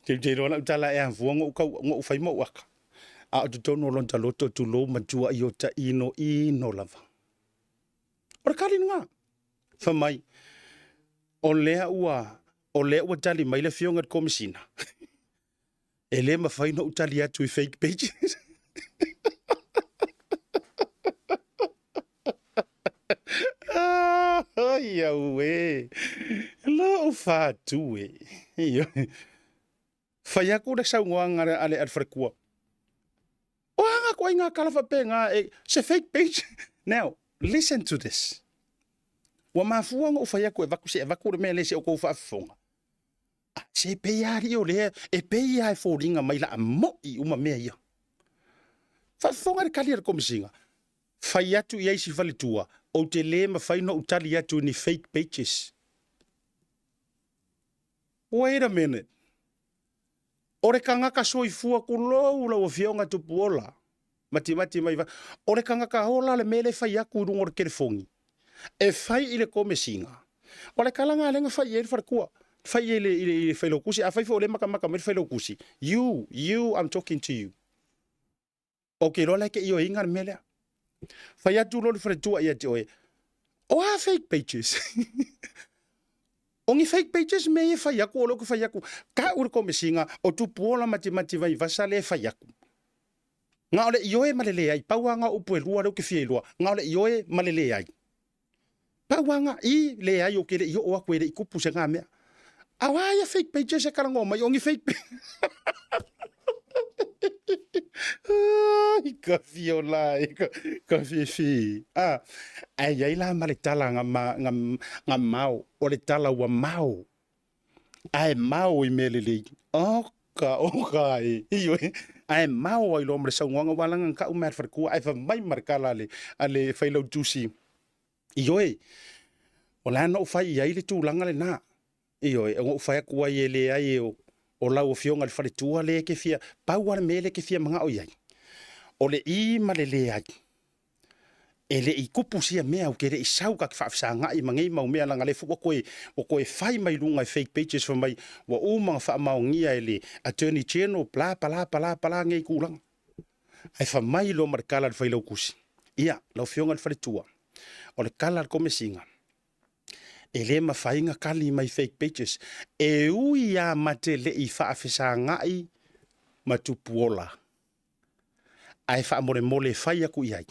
Te rona utala e anfua ngo ufai mo waka. A o tutono lonta loto tu lo matua i o ta ino lava. Ora kari nga. Whamai. O lea ua tali mai le fionga komisina. E le mawhaino utali atu i fake pages. Ia ue. Lo fatu e. Fai aku na sau ngoanga ale alfrekua. O anga ko inga kalafa penga e se fake page. Now, listen to this. Wa mafuanga o fai aku e vaku le mele se o kou whaafonga. Se peiari o lea, e peia e fōringa mai la a moi uma mea ia. Whaafonga le kali ar komisinga. Fai atu i eisi whalitua, o te le ma whai no utali atu ni fake pages. Wait a minute. Ore kangaka soifua kulou la o fionga tupuola. Mati mai va. Ore kangaka hola le mele fai aku rungo telefongi. E fai ile komisinga. Ore kalanga lenga fai ele farkua. Fai ele fai lokusi. A fai fo le maka me fai lokusi. You, I'm talking to you. Okay, lo like iyo ingar mele. Fai atu lo fai tua ia te oe. O a fake pages. Ongi fake pages me e fai aku o loko fai aku. Ka ur komisinga o tupuola mati vai vasale fai aku. Nga ole ioe malele ai. Pauanga upu e lua rau ke fie lua. Nga ole ioe malele ai. Pauanga I le ai o kere I o aku ere I kupu se ngā mea. Awaya fake pages e karango mai ongi fake pages. Ka fio lai, ka fi. Ai la male tala nga mau. O le tala wa mau. Ai mau I melele. Oka e. Iyo e. Ai mau ai lo mre sa nganga walanga ka umar farkua. Ai fa mai markala ale failau tusi. Iyo e. O la no fai ia le tūlanga le nā. Iyo e. O fai akua I le ai o lau o fionga le whaletua le ke fia. Paua le mele ke fia mga o iai. O le I ma le ai. E le I kupu sia mea o kere I sau ka ki whaafisa ngai mangei mau mea langa le fuwa koe o koe whai mai lunga I fake pages fa mai wa umanga wha mau ngia e le attorney general pala ngei kūranga. Ai wha mai lo marikala le whailau kusi. Ia, lau fionga le whaletua. O le kala le komisinga. E le mawhainga kali mai fake pages. E ui a mate le I whaafisa ngai matupuola. Ai wha mole whai aku iai.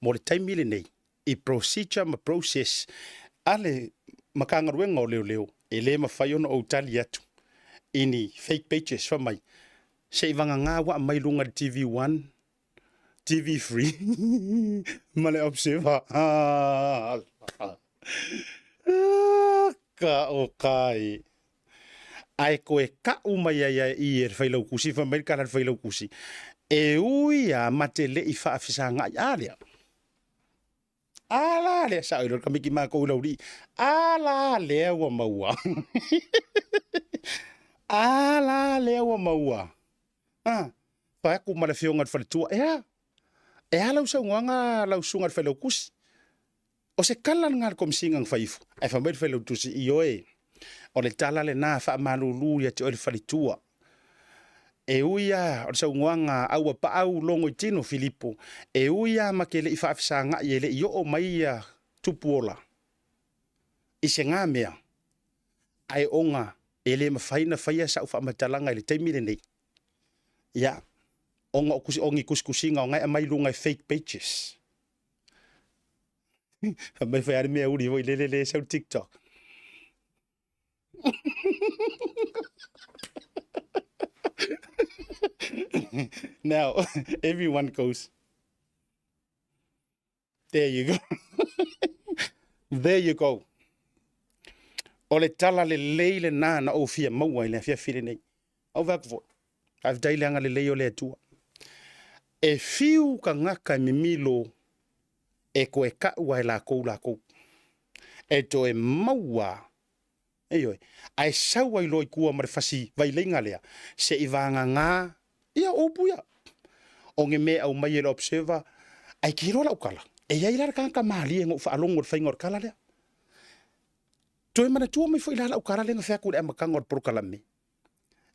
Mo le taimile nei, I procedure ma process, ale makangaruenga o leo, e le mawhai ono o tali atu, ini fake pages wha mai. Se I wanga ngā wa mai lunga TV1, TV3, male observer. Ka o kai. Ai koe ka umai ai I e whailau kusi, wha mai kara whailau kusi. E ui a mate le I whaafisa ngai alea. Ala le sa ilo ka miki ma ko lauri. Ala le wa maua. Ala le wa maua. Pa ku ma le fionga fa tua. E ala usa nganga la usunga fa lo kus. O se kala ngar kom singang faifu. Ai fa mai fa lo tusi ioe. O le tala le na fa malulu ya te o le fa tua. E uia, o sa unguanga au pa au longo I tino Filipo. E uia makele I whaafisanga I ele I o mai tupuola. I se ngā mea. Ai onga, ele mawhaina whaia sa uwha matalanga ele taimire nei. Ia, onga ongi kuskusinga o ngai mai lunga fake pages. Mai whaiare mea uri voi lelele sau TikTok. Now, everyone goes, there you go. There you go. O le tala le leile nā na o fia maua I le fia whire nei. Au vakvo. I've daileanga le leo le atua. E fiu ka ngaka mimilo e koe ka ua la kou. E to e maua. Eoi. Ai sau ai loi kua marifasi vai leinga lea. Se I vanga ngā. Ia opuia. O nge me au mai ele observer. Ai kiro la ukala. E ia ila ka mali e ngo fa alongo fa ngor kala lea. Toi mana tua mai fo ila la ukala le nga ku le makangor prokala me.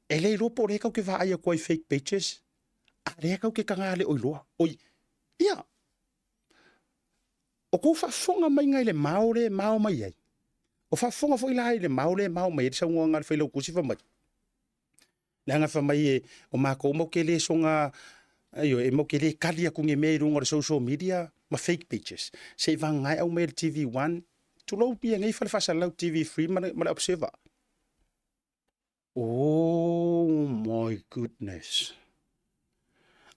E le ropo re ka ke va ai ko fake pages. A re ka ke kanga le oiloa. Oi. Ia. O ko fa fonga mai ngai le maore mau mai ai. O fa fonga fo ila le maore mau mai sa ngonga fa lo kusi fa mai. Langa fa mai o mako mo ke le songa ayo e mo ke le kalia ku nge me runga social media ma fake pages. Se va ngai au me TV1 tu lo pi ngai fa fa lau TV3 ma observer. Oh my goodness.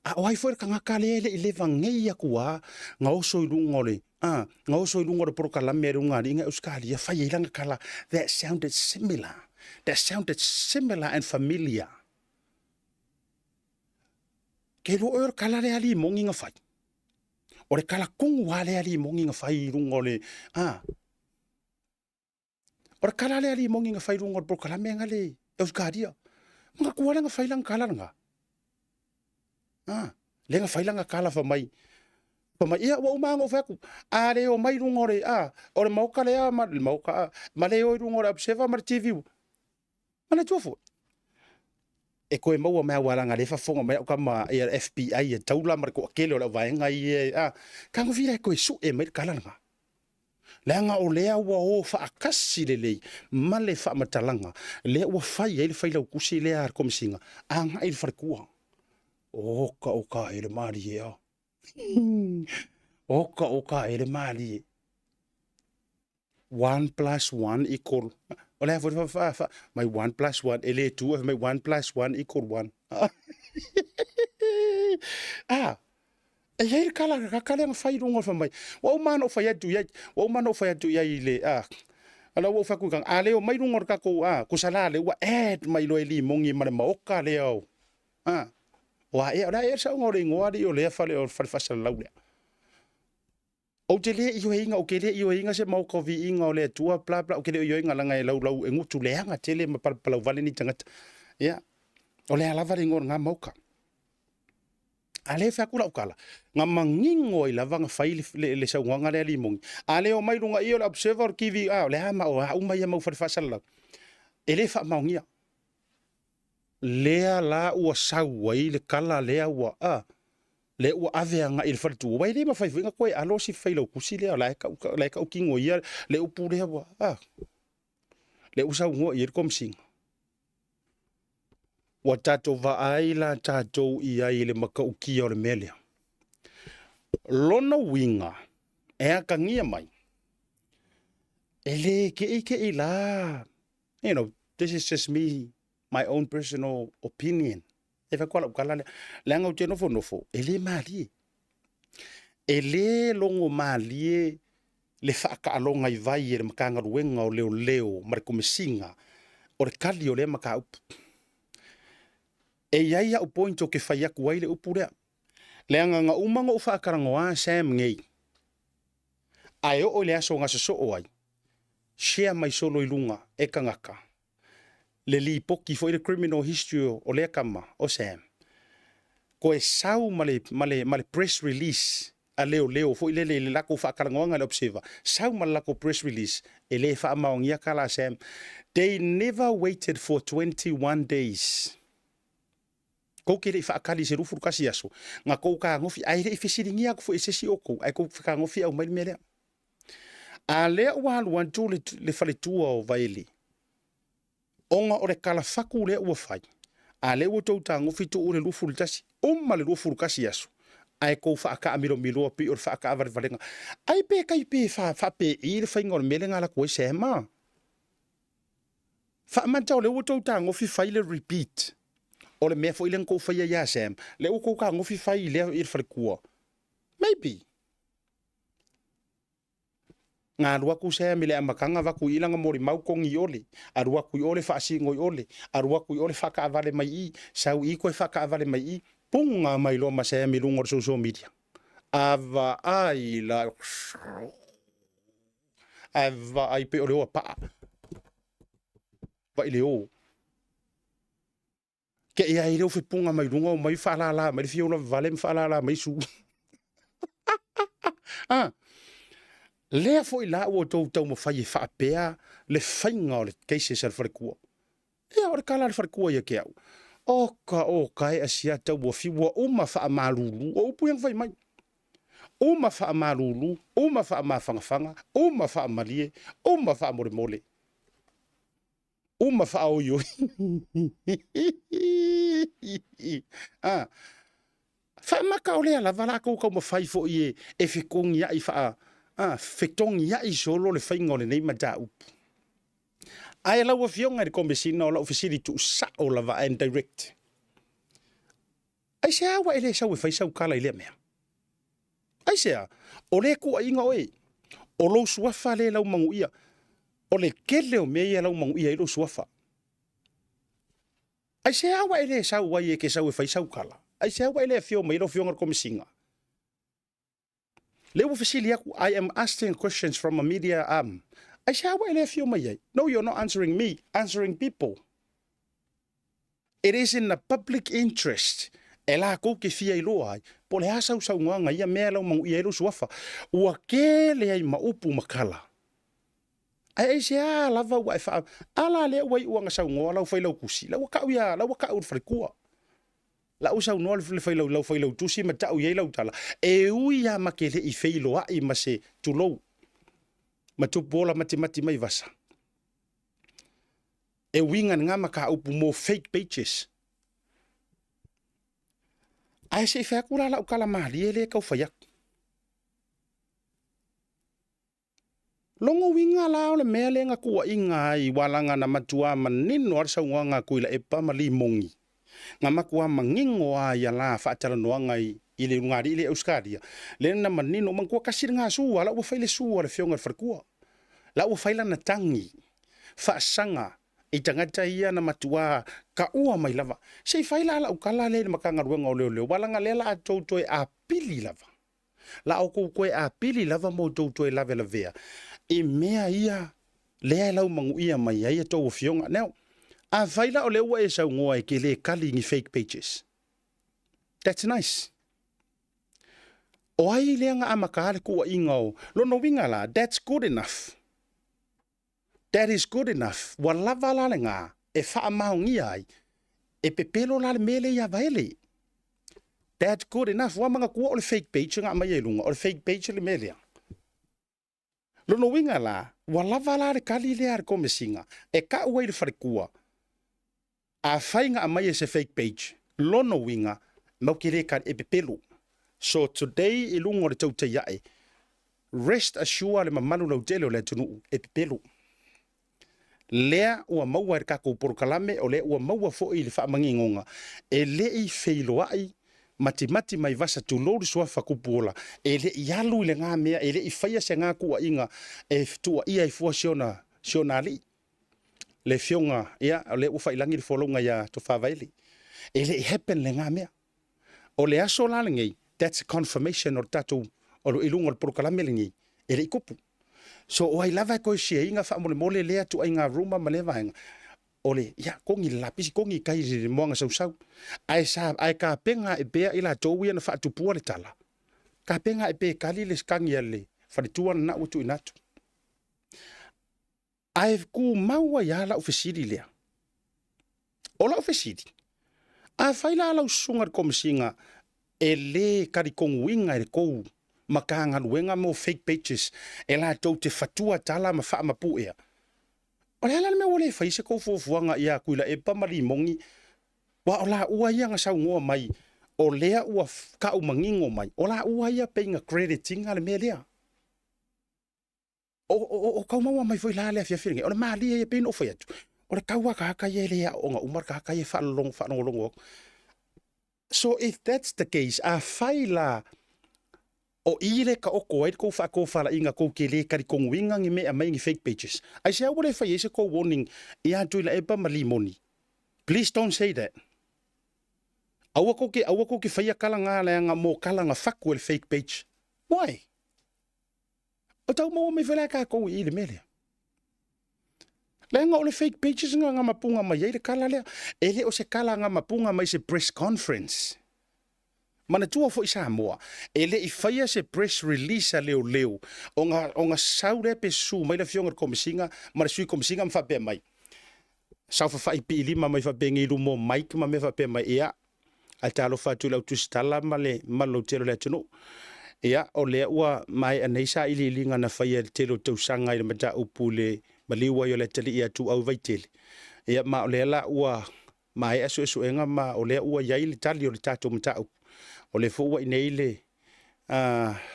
A oi foi ka ngaka le va ngai aku a nga o so runga le Ngau so lunga de por kala me runga inga Australia fa yelanga kala that sounded similar. That sounded similar and familiar. Ke lo er kala le ali monginga fai. Ore kala kungu wale ali monginga fai runga le Ora kala le ali monginga fai runga por kala me ngale Australia. Mga kuala nga fai lang kala nga. Le nga fai lang kala fa mai. Pama ia wa umango faku are o mai rungore ore mauka le ma mauka ma le o rungore observa mar TV mana tofo e koe mau me wala nga le fa fonga mai ka ma FBI e taula mar ko kele o vai nga i ka ngo vira ko su e mai kala nga le nga o le wa o fa akasi le ma le fa matalanga le o fai ele fai la kusi le ar komsinga anga il farkua o ka ele mari e Oka ere mali. 1 + 1 equal. Ola fa my 1 + 1 ele 2 my 1 + 1 equal 1. E hier kala nga fai rungo fa mai. Wa mano fa ya tu ya. Wa mano fa ya tu ya ile Ala wo fa ku kang ale o mai rungo ka ko ku sala le wa mai lo eli mongi mare maoka le o. Wa e ora sa ngore ngori o le fa le o fa sa laule. O te le i inga o ke le i inga se mau ko vi inga o le tua bla bla o ke le i inga langa e lau e ngutu le anga tele ma pala vale ni tangata. Ya. O le ala vale ngor nga mauka. Ale fa kula ukala. Nga mangingo i lavanga fai le sa nganga le limongi. Ale o mai runga i o observer ki vi le ama o mai mau fa sa lau. Ele fa maungia. Lea la ua saua i le kala lea ua le ua aveanga i le fartu wai le mawhai winga koe alo si whaila ukusi lea la ka ukingo ia le upu lea ua le usau ngoa i komsinga wa tato va ai la tato i ai le maka ukia o le melea lona winga ea ka ngia mai ele ke i la this is just me my own personal opinion. E fa kwala ukala le anga uche nofo. Ele mali. Ele longo mali le whaaka alonga I vai e makanga ruenga o leo marikumisinga o le kali o le maka upu. E iaia u pointo ke whaiaku wai le upu rea. Le anga nga umanga u whaakarangoa Sam ngei. Ai o le aso ngasa so o ai. Share mai solo ilunga e kangaka. Le li poki foi le criminal history o le kama o Sam. Ko e sau male press release a leo foi le lako whakarangoanga le observer. Sau lako press release e le whaamaongia kala Sam. They never waited for 21 days. Ko ke le whaakali se rufuru kasi aso. Nga kou ka ngofi aire I fesiringia ko fo e sesi oko. Ai kou ka ngofi au mai melea. A lea walu wantu le fale tua o vaili. Onga ore kala faku le ua fai. A le ua tau tango fitu ure lufuru tasi. Le lufuru kasi asu. Ai kou whaaka amiro miloa pi ore whaaka avari valenga. Ai pe kai pe wha pe I le whainga ore melenga la koe sema. Wha mantau le ua tau tango fi fai le repeat. O le mea fo ilen kou whaia ya sem. Le ua kou ka ngofi fai le I le whalekua. Maybe. Ngā rua ku sea mele amakanga waku ilanga mori mau kongi ole. A rua ku ole whaasingo I ole. A rua ku ole whaka avale mai I. Sau I koe whaka avale mai I. Punga mai lo ma sea milungo social media. Ava ai la. Ava ai pe ole oa paa. Wa ile o. Ke ia I reo whi punga mai lungo mai whalala. Mai fiola vale whalala mai su. Lea fo I la ua tau ma whai e whaapea le whainga o le keise sa le wharekua. Ea o le kala le wharekua ia ke au. Oka e asia tau ua fiwa uma wha malulu o upu yang whai mai. Uma wha malulu, uma wha mawhangawhanga, uma wha malie, uma wha more mole. Uma wha oyo. Wha maka o lea la wala kou kau ma whai fo I e whikongi ai wha whetongi ia I solo le whainga o le nei mata upu. Ai lau a fionga I komesina o lau whisiri tu sa o lava and direct. Ai se awa ele sau e whaisau kala I lea mea. Ai sea, o le kua inga oe, o lo suafa le lau mangu ia, o le kele o mea lau mangu ia i lo suafa. Ai se awa ele sau wai e ke sau e fai sau kala. Ai se awa ele fio mai lo fio ngar komisinga. Le wo fasili aku, I am asking questions from a media arm. Ai se awa ele fio mai ai. No, you're not answering me, answering people. It is in the public interest. E la kou ke fia i loa ai. Po le asau sau nganga ia mea lau mangu ia i lo suafa. Ua ke le ai maupu makala. Ai se a lava wa e fa. Ala le wai uanga sau ngoa lau fai lau kusi. Lau ka uia, lau ka ur frikua. Lau sau noa le fai lau tusi ma tau ia lau tala. E uia makele i fai loa i ma se tulou. Ma tupola mati mai vasa. E wingan nga maka upu mo fake pages. Ai se fa kura la ukala mali ele kau fayak. Longo winga la ole mele nga kuwa inga i walanga na matua manino arsa wanga kuila e pa mali mongi. Nga makua mangingo a ya la fa noanga i ile ngari ile euskaria. Le na manino mangkua kasir nga suwa la wa faile suwa le fionga farkua. La wa faila na tangi. Fa sanga i tangata ia na matua ka ua mai lava. Sei faila la ukala le makanga ruenga o leo walanga le la tautoi a pili lava. La o koe a pili lava mo tautoi lave la vea. E mea ia lea lau mangu ia mai ia tau fionga. Now, a faila o leua e sau ngoa e ke le kali ngi fake pages. That's nice. O ai lea nga amakare kua ingao. Lono winga la, that's good enough. That is good enough. Wa lava la le ngā, e wha maungi ai, e pepelo la le mele ia vaele. That's good enough. Wa manga kua o le fake page nga mai e lunga, o le fake page le melea. Lono winga la, wa lava la le kali lea re komisinga, e ka uai le wharekua. A whainga a mai e se fake page, lono winga, mau ki re ka e pepelo. So today, i lunga o le TAUTAI A'E, rest assure le mamanu lau tele o le tunu e pepelo. Lea ua maua e kako porokalame o lea ua maua fo i le whaamangingonga. E le i wheiloai mati mai vasa tu lori sua whakupuola. E le i alu i le ngā mea, e le i whaia se ngā kua inga e tua ia i fua siona li. Le fionga, ia, o le ufa ilangi le wholonga ia to whawaili. E le i happen le ngā mea. O le aso lalengei, that's a confirmation o tatu o ilunga o le porokalame lengei. E le i kupu. So o ai lava ko sia inga fa mole lea tu ai nga ruma male vaenga. Ole ya kongi lapisi kongi kai le moanga sau. Ai ka penga e bea ila towi na fa tu puale tala. Ka penga e be kali le skangi ale fa le tuana na utu inatu. Ai ku maua ya la ofisiri lea. Ola ofisiri. A faila la usunga komisinga e le kari konguinga e kou. Makanga luenga mo fake pages e la tau te fatua tala ma faa mapu ea. O le ala me wale faise kou fuafuanga ia kuila e pamali mongi wa o la ua ia nga sau ngoa mai o lea ua ka umangingo mai o la ua ia peinga crediting ale me lea. O kau maua mai foi la lea fiafiringe o le maali e pein o fai atu. O le kaua kaka ia lea o nga umar kaka ia faa longo. So if that's the case, a fai la o ile ka oko ai ko fa ko fala inga ko ke le kari konguinga ngi me mai ngi fake pages. Ai se awore fa yese ko warning ia tuila e pa mali moni. Please don't say that. Awa ko ke fa kala nga la nga mo kala nga fuck with fake page. Why? O tau mo me fela ka ko ile mele. Le nga ole fake pages nga mapunga mai ile kala le. Ele o se kala nga mapunga mai se press conference. Mana tua fo isa moa. Ele i faia se press release a leo. O nga saure pe su mai la fionga komisinga, mara sui komisinga mfa pe mai. Sau fa fai pi lima mai fa pe ngilu mo mic ma me fa pe mai ia. Al talo fa tu lau tu stala male malo telo le tunu. Ia o le ua mai aneisa ili linga na faia telo tau sanga i mata upule maliwa yo le tali ia tu au vaitele. Ia ma o le la ua mai asu enga ma o le ua yai li tali o le tato mtau. O le fuwa ineile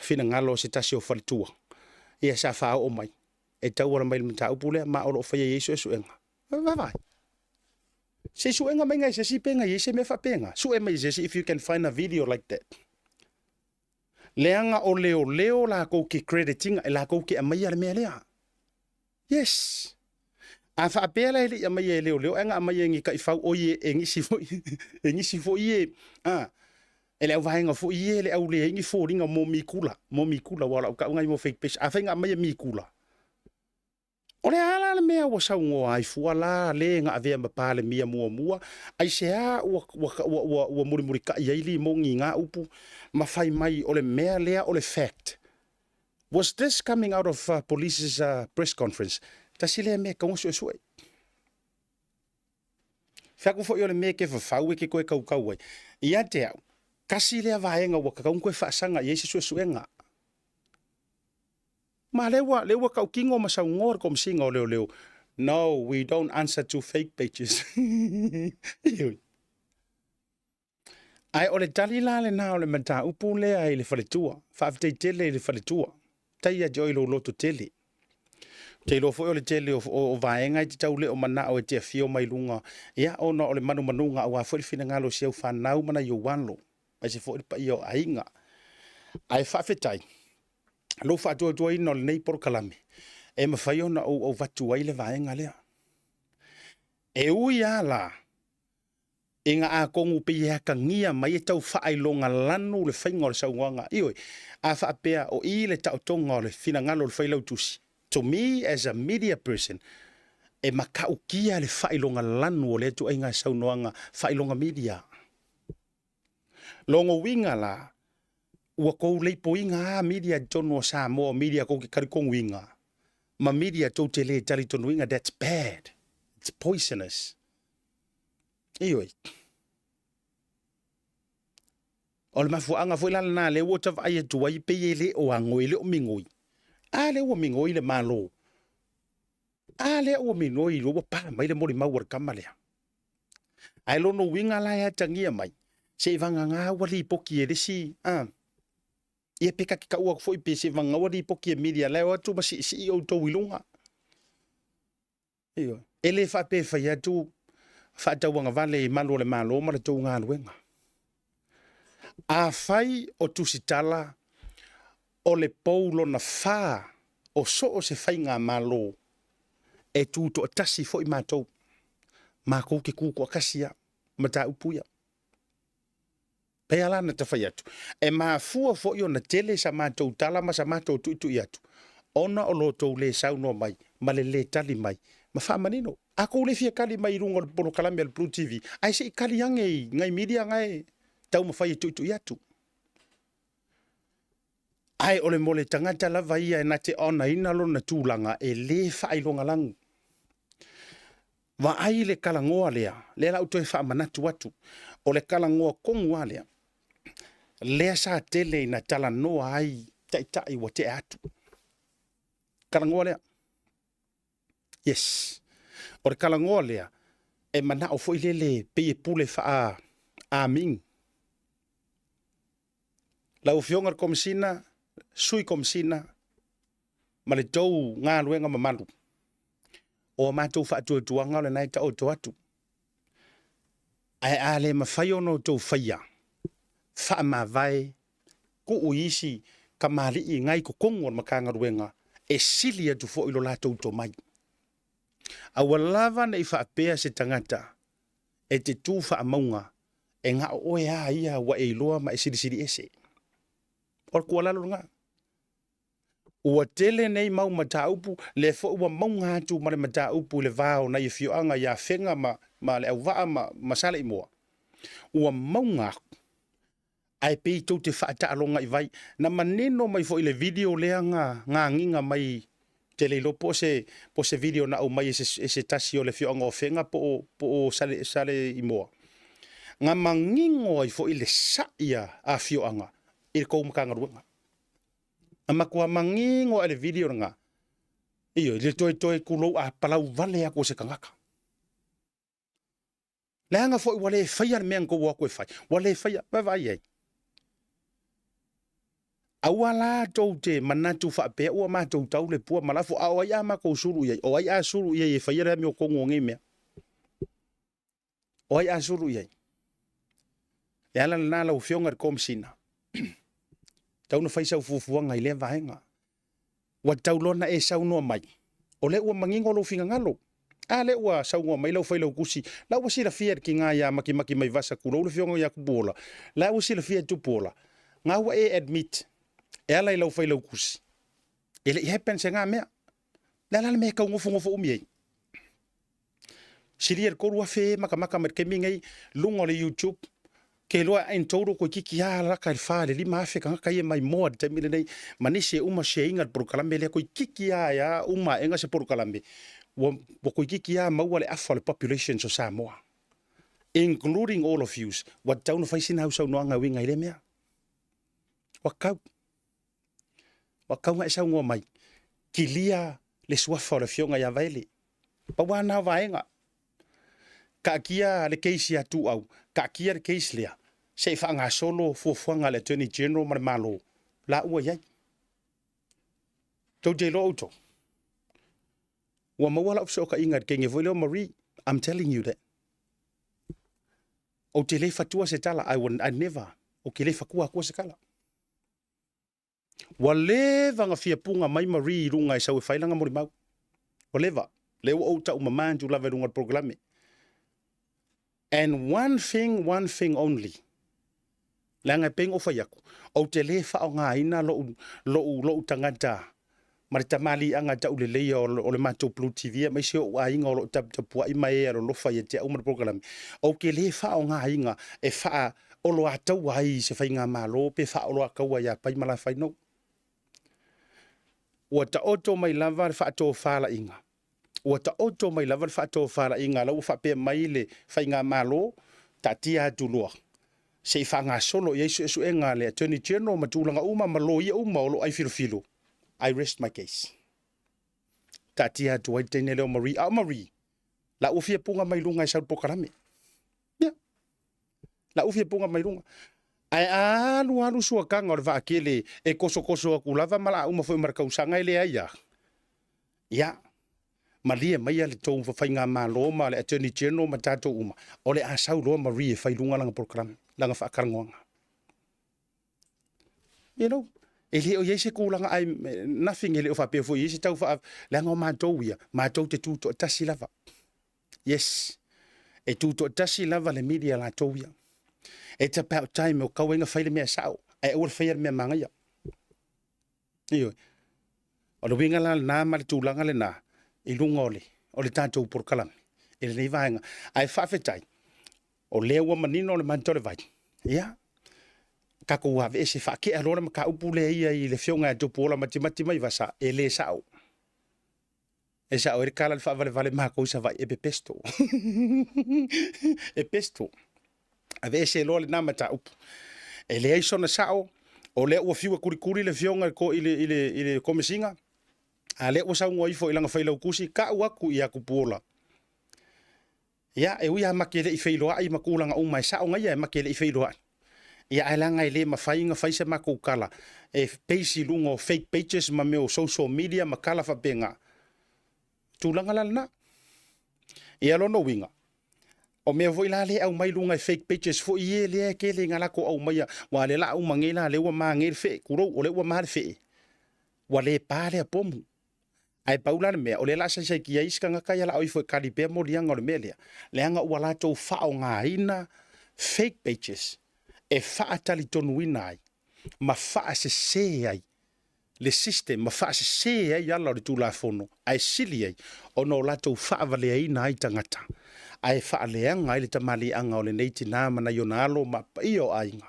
fina ngalo se tasi o falitua. Ia sa faa o mai. E tau ora mai mta upule ma o lo faya yesu e suenga. Vai. Se suenga mai ngai se si penga yese me fa penga. Su e mai yese if you can find a video like that. Leanga o leo la ko ki crediting e la ko ki amai ale mea lea. Yes. A fa apela ele amai e leo enga amai e ngi ka ifau o ye e ngisi fo e ngisi fo ye. Ele au vahenga fo ye ele au le ngi fo ringa mo mikula wala ka ngai mo fake page. A fa nga amai e mikula. Ole ala le mea wa sa ngo ai fuala le nga ave ma pale mia mua ai se a wa muri ka yaili mo nginga upu ma fai mai ole mea lea ole fact. Was this coming out of police's press conference? Tasile me ka so so. Fa ko fo ole me ke fa fau ke ko kau. Ia te au. Kasi le vaenga wa ka ko fa sanga yesi so nga. Ma lewa kau kingo ma sa ngor kom singa leo. No, we don't answer to fake pages. Ai ole talila le na ole mata upu le ai le faletua. Fa te tele le faletua. Tai ya joy lo to tele. Te lo fo ole tele o vaenga te tau le o mana o te fio mai lunga. Ia ona ole manunga wa fo fina ngalo seu fa nau mana yo wanlo. Ai se fo pa yo ainga. Ai fa fetai. Lo fa to ino nei por kalame. E ma fai ona o vatu ai le vaenga lea. E uia la. Inga a kongu pe ia kangia mai e tau whaai longa lanu le whainga o le sauanga. Ioi, a wha apea o i le tau tonga o le fina ngalo le whailau tusi. To me, as a media person, e makau kia le whaai longa lanu o le tu ainga saunoanga whaai longa media. Longo winga la, ua kou leipo inga media tono sa mo media kou ki karikong winga. Ma media tau te le tali tono winga, that's bad. It's poisonous. Ioi. O le mafuanga foi lana na le wota vai tu ai pe ele o angoi le o mingoi. A le o mingoi le malo. A le o mingoi lo pa mai le mori mawar kamale. Ai lo no winga la ya tangia mai. Se vanga nga wali poki e si Ia peka ki ka ua foi pe se vanga wali poki e media le o tu si o to wilunga. Ioi. Ele fa pe fa ya tu fa ta wanga vale malo le malo ma le tu nga luenga. A fai o tusitala o le paulo na fa o so o se fai ngā malo e tu to tasi fo i mātou mā kou ke kūko akasia ma tā upuia. Pea lana ta fai atu. E mā fua fo i o na tele sa mātou tala ma sa mātou tu i atu. Ona o lo tau le sauno mai, ma le tali mai. Ma wha manino. A kou le fia kali mai rungo le pono kalami al Blue TV. Ai se i kali ange ngai media ngai. Tau mawhai tu i atu. Ai ole mole tangata lava ia e nate ona ina lo na tūlanga e le whai longa langu. Wa ai le kalangoa lea, le lau toi wha manatu atu. O le kalangoa kongua lea. Lea sa tele na tala noa ai tai wa te atu. Kalangoa lea. Yes. O le kalangoa lea e mana o foi lele pe e pule wha a ming. Lau fiongar komisina, sui komisina, ma le tau ngā luenga mamalu. O mātou whaatuatuanga le nai tau to atu. Ai a le mawhai ono tau whaia. Wha ma vai, ku uisi, ka mali i ngai ko kongo ma ka ngaruenga, e sili atu fo ilo lātou to mai. A walawa nei whaapea se tangata, e te tū whaamaunga, e ngā oe a ia wa e iloa ma e siri ese. Or kua lalo nga. Ua tele nei mau mataupu, le fo ua maunga atu ma le mataupu le vao na i fioanga ia whenga ma le au waa ma sale i moa. Ua maunga ai pei tau te whaata alonga i vai, na maneno mai fo i le video lea ngā nginga mai tele ilo po se video na au mai se tasi o le fioanga o whenga po o sale i moa. Ngā mangingo ai fo i le saia a fioanga. I kou makanga ruanga. Ama kua mangingo ale video nga. Iyo, le toi kulou a palau vale ako se kangaka. Leanga fo i wale e whaia na meang kou wako e whai. Wale e whaia, vai ei. Aua la tau te manatu whaapea, ua mātou tau le pua malafo, a oai a mako suru iei. Oai a suru iei e whaia rea meo kongo ngai mea. Oai a suru iei. E ala na lau fionga re komisina. tau na fai sau fufuanga i le vaenga. Wa tau lona e sau noa mai. O le ua mangingo lo finga ngalo. A le ua sau ngua mai lau fai lau kusi. La ua sila fia ki ngā ia maki mai vasa kula. Ule fionga ia kubola. La ua sila fia tupola. Ngā ua e admit. E ala i lau fai lau kusi. Ele i hepen se ngā mea. La la me kau ngofo umiei. Sili er korua fe maka met kemingai lunga le YouTube. Ke loa en toro ko kiki ya la ka fa le lima fe ka ye mai mo te mile nei manise uma se inga por kalambe le ko kiki ya uma enga se por kalambe. Wo ko kiki ya mau le afa le population so Samoa. Including all of you. What town fa sin house no nga winga ile mea. Wakau nga sa ngo mai. Kilia le swafa le fionga ya vaile. Pa wana vaenga. Ka kia le case ya tu au. Ka kia le case lea. Se fa nga solo fuanga le Attorney General mar malo. La ua yai. Tau lo auto. Wa mawala opso ka ingat kenge voile o Marie. I'm telling you that. O te le fatua se tala. I never. O ke le fakua kua se kala. Wa leva nga fia punga mai Marie runga e sau e failanga mori mau. Wa leva. Lewa o ta umamanju lava runga programe. And one thing only. Langa peng o fayaku. O te le fa o ngā ina lo tangata. Marita mali anga ta ulele o le mato Blue TV. Mai se o ainga o lo tapua ima e aro lo faya te umar programe. O ke le fa o ngā inga e fa o lo atau ai se fai ngā malo. Pe fa o lo akaua ya pai mala fai no. Ua ta oto mai lava le fa ato fala inga. Ua ta oto mai lava le fa ato fala inga. Lau fa pe mai le fai ngā malo. Ta tia tulua. Se fa ngā solo yesu esu enga le Attorney General matulanga uma malo ia uma o lo ai filo. I rest my case. Ta tia tu ai tene leo Marie. Marie. La ufia punga mai lunga i sau pokarame. Ya. La ufia punga mai lunga. Ai alu sua kanga o le vaakele e koso aku lava mala uma foi marka usanga ile aia. Ya. Malia mai ale tou fai ngā malo ma le Attorney General ma tato uma. O le asau loa Marie e fai lunga langa program. Langa whakarangonga. You know, ele o yese kulanga ai nothing ele o whapea fo yese tau wha langa o mātou ia. Mātou te tūto tasi lava. Yes. E tūto tasi lava le media la tau ia. It's about time o kauenga whaile mea sao. E ua whaia mea manga ia. Iyo. O le winga la nā mali tūlanga le nā. I lunga ole. O le tātou porkalami. E le nei vaenga. Ai whawhetai. O lewa manino le mantore vai. Ia. Kako ua ve se fa ke alora ma ka upu le ia I le fionga e tupu ola mati mai vasa. E le sao. E sao e kala le fa vale ma ko sa vai e be pesto. E pesto. A ve se lo le na mata upu. E le iso na sao. O le ua fiwa kurikuri le fionga ko ile komisinga. A le ua sa ua ifo ilanga whailau kusi. Ka uaku I aku puola. Ia e uia makele I whailoa I makulanga umai sao ngai e makele I whailoa. Ia ai langa I le mawhainga whaisa mako kala. E peisi lunga o fake pages ma meo social media ma kala whapenga. Tūlanga lalana. Ia lono winga. O mea voi la le au mai lunga fake pages fo I le ke le ngalako au mai wa le la au mangela le wa mangel fe kuro o le wa mal fe. Wa le pale a pomu. Ai paula le mea o le la sa ki ai ska ngaka ya la o fo kalipe mo lianga o le mele. Le anga wala to fa o nga ina fake pages. E fa atali tonu inai. Ma fa se ai. Le system ma fa se ai ala o tu la fono. Ai sili ai o no la to fa vale ai na ai tangata. Ai fa leanga ai le tamali anga o le neiti na mana yonalo ma io ainga.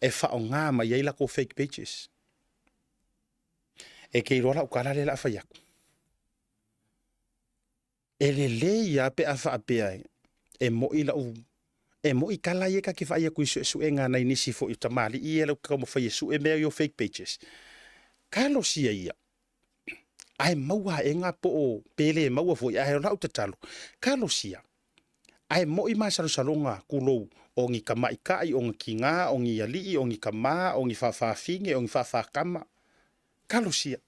E fa o nga ma ia la ko fake pages. E ke rola o kala le la fa yaku. E le ia pe a fa pe ai. E mo ila u e mo I kala ye ka ke fa ia ku su e nga na inisi fo I tamali I ele ka mo fa yesu e me yo fake pages. Kalo sia ia. Ai maua e nga po o pele maua fo ia he rau tatalo. Kalo sia. Ai mo I masalo salonga kulo o ngi kama ikai o ngi nga o ngi ali o ngi kama o ngi fa finge o ngi fa kama. Kalo sia.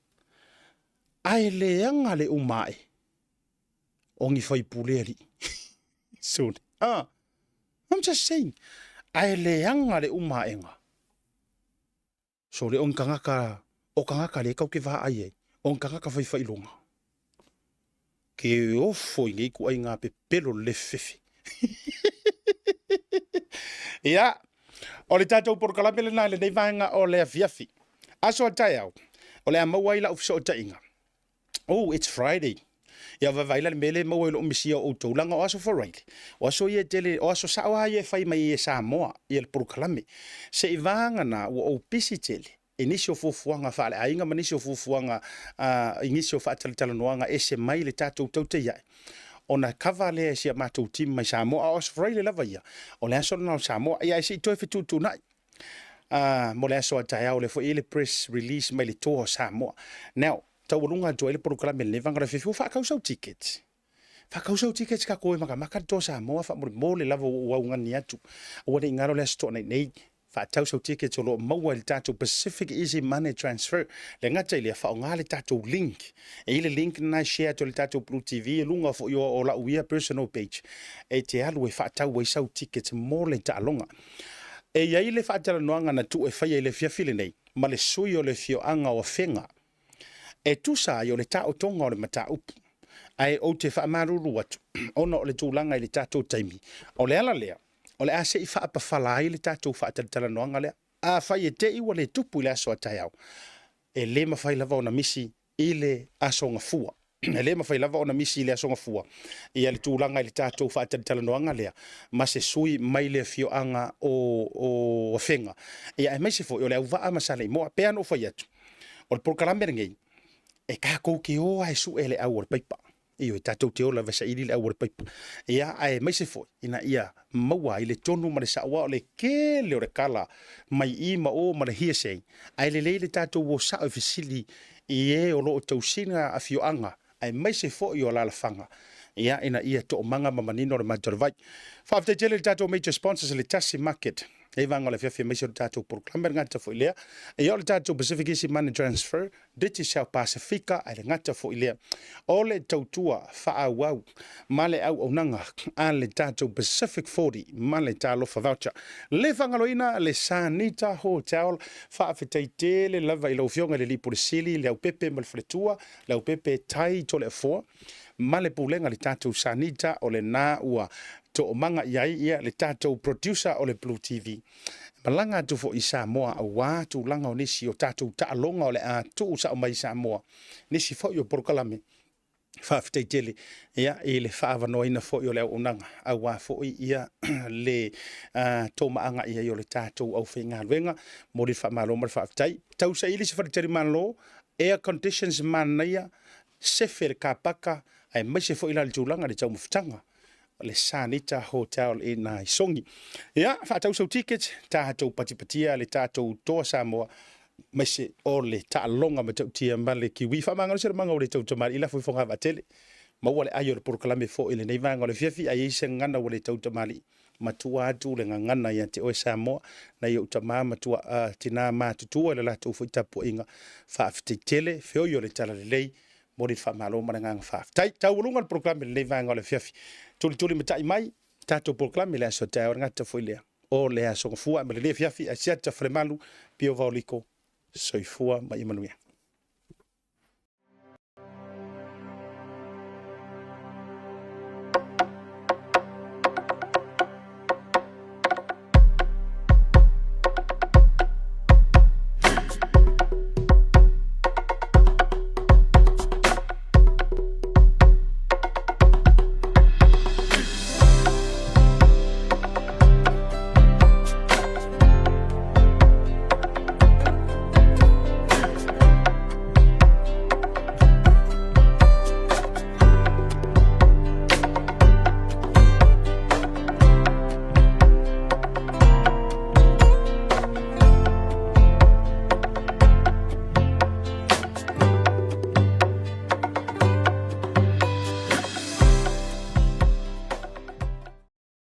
Ai le anga le umai. O ngi fai puleri. Soon. I'm just saying. Ai le anga le umai nga. So le on kangaka le kau ke va ai. On kangaka fai longa. Ke o foi ngi ku ai ngā pe pelo le fefi. Ia, o le tātou porokalame le nā le nei vanga o le afiafi. Aso atai au, o le a mawai la ufisa o tainga. Oh, it's Friday. Ia vavaila le mele mawai lo umisia o taulanga o aso for right. O aso ia tele, o aso sawa ia fai mai e Samoa, ia le porokalame. Se i vanga na o pisi tele. Inisio fufuanga fale ainga manisio fufuanga inisio fatalitala noanga ese mai le tātou TAUTAI A'E. Ona kava le sia mātou tim mai Samoa o sfrei le lava ia. O le aso na Samoa ia isi toi fitu tu nai. Mo le aso atai au le fo ile press release mai le toa Samoa. Now, taurunga to ile program le vanga fifu fa kausau tickets. Fa kausau tickets ka koe maka to Samoa fa mo le lava wa ngani atu. O le ngaro le sto nei fa tausau tickets o lo maua le tātou Pacific Easy Money Transfer. Le ngata ile fa ngā le tātou link. E ile link na share to le tātou Blue TV e lunga fo yo o la uia personal page. E te alu e fa tau e sau tickets mo le ta longa. E ia ile fa tala noanga na tu e fai ile fiafile nei. Ma le sui o le fio anga o fenga. E tu sa yo le ta o tonga o le mata upu. Ai o te fa maruru atu. Ona o le tūlanga i le tātou taimi. O le ala lea. O le ase i wha apa whalai le tātou wha atatala noanga lea. A whai e te iwa le tupu i le aso atai au. E le mawhai lava o na misi i le aso nga fua. E le mawhai lava o na misi i le aso nga fua. I le tūlanga i le tātou wha atatala noanga lea. Ma se sui mai le fio anga o whenga. E ai mai se fo, o le au waa masale i moa pean o whai atu. O le porkalamere ngei. E kākou ke o ai su e le au o le paipa. Iyo e tātou te ola vesa ili le au o le paipa. Ia ai mai se foi, ina ia maua i le tonu ma le sawa o le ke le o le kala mai i ma o ma le hiasei. Ai le le tātou o sa o fisili i e o lo o tausina a fioanga. Ai mai se foi o la fanga. Ia ina ia to manga ma manino le matarvai. Whaafte tele le tātou major sponsors le Tasi Market. E vanga le fiafia mai se o tātou proclamer ngata fo ilea. E o le tātou Pacific Easy Money Transfer. Diti South Pacifica ai le ngata fo ilea. O le tautua wha au ma le au nanga a le tātou Pacific 40 ma le tālofa voucher. Le whangaloina le Sanita Hotel whaafetai tele lava i lau fionga le lipo le sili le au pepe ma le fretua le au pepe tai to le foa. Ma le pulenga le tātou Sanita o le nā ua to o manga iai ia le tātou producer o le Blue TV. Malanga tu fo i Samoa a wā tu langa o nisi o tātou taalonga o le a tu sa o mai Samoa. Nisi fo i o porokalame. Whaafitei tele. Ia e le whaavanoina fo i o le au unanga. A wā fo i ia le tō maanga ia i o le tātou au whenga luenga. Mori whaamalo mara whaafitei. Tau sa ili se wharitari manlo. Air conditions manaia. Sefer kāpaka. Ai mai se fo i la le tūlanga le tau mawhitanga. Le Sanita Hotel i nai songi. Ia, whaatau sau tickets, tātou patipatia, le tātou toa Samoa, mai se o le taalonga ma tau tia ma le kiwi. Whamanga no se manga o le tau tamari, ila fui whonga watele. Maua le aio le porokalame fo i le neivanga o le fiafi, a eise ngana o le tau tamari. Matua atu le ngana ia te oe Samoa, na i utama matua tina mātutua, le latou fo i tapu inga. Whaafite tele, feo i o le tala le lei, mori whamalo marangang whaaf. Tau ulunga le porokalame le neivanga o le fiafi. Tuli matai mai, tātou poroklame le aso tai o ngata fo ilea. O le aso ngafua, ma le le fiafi, a siata fremalu, pio vauliko, soifua, ma imanuia.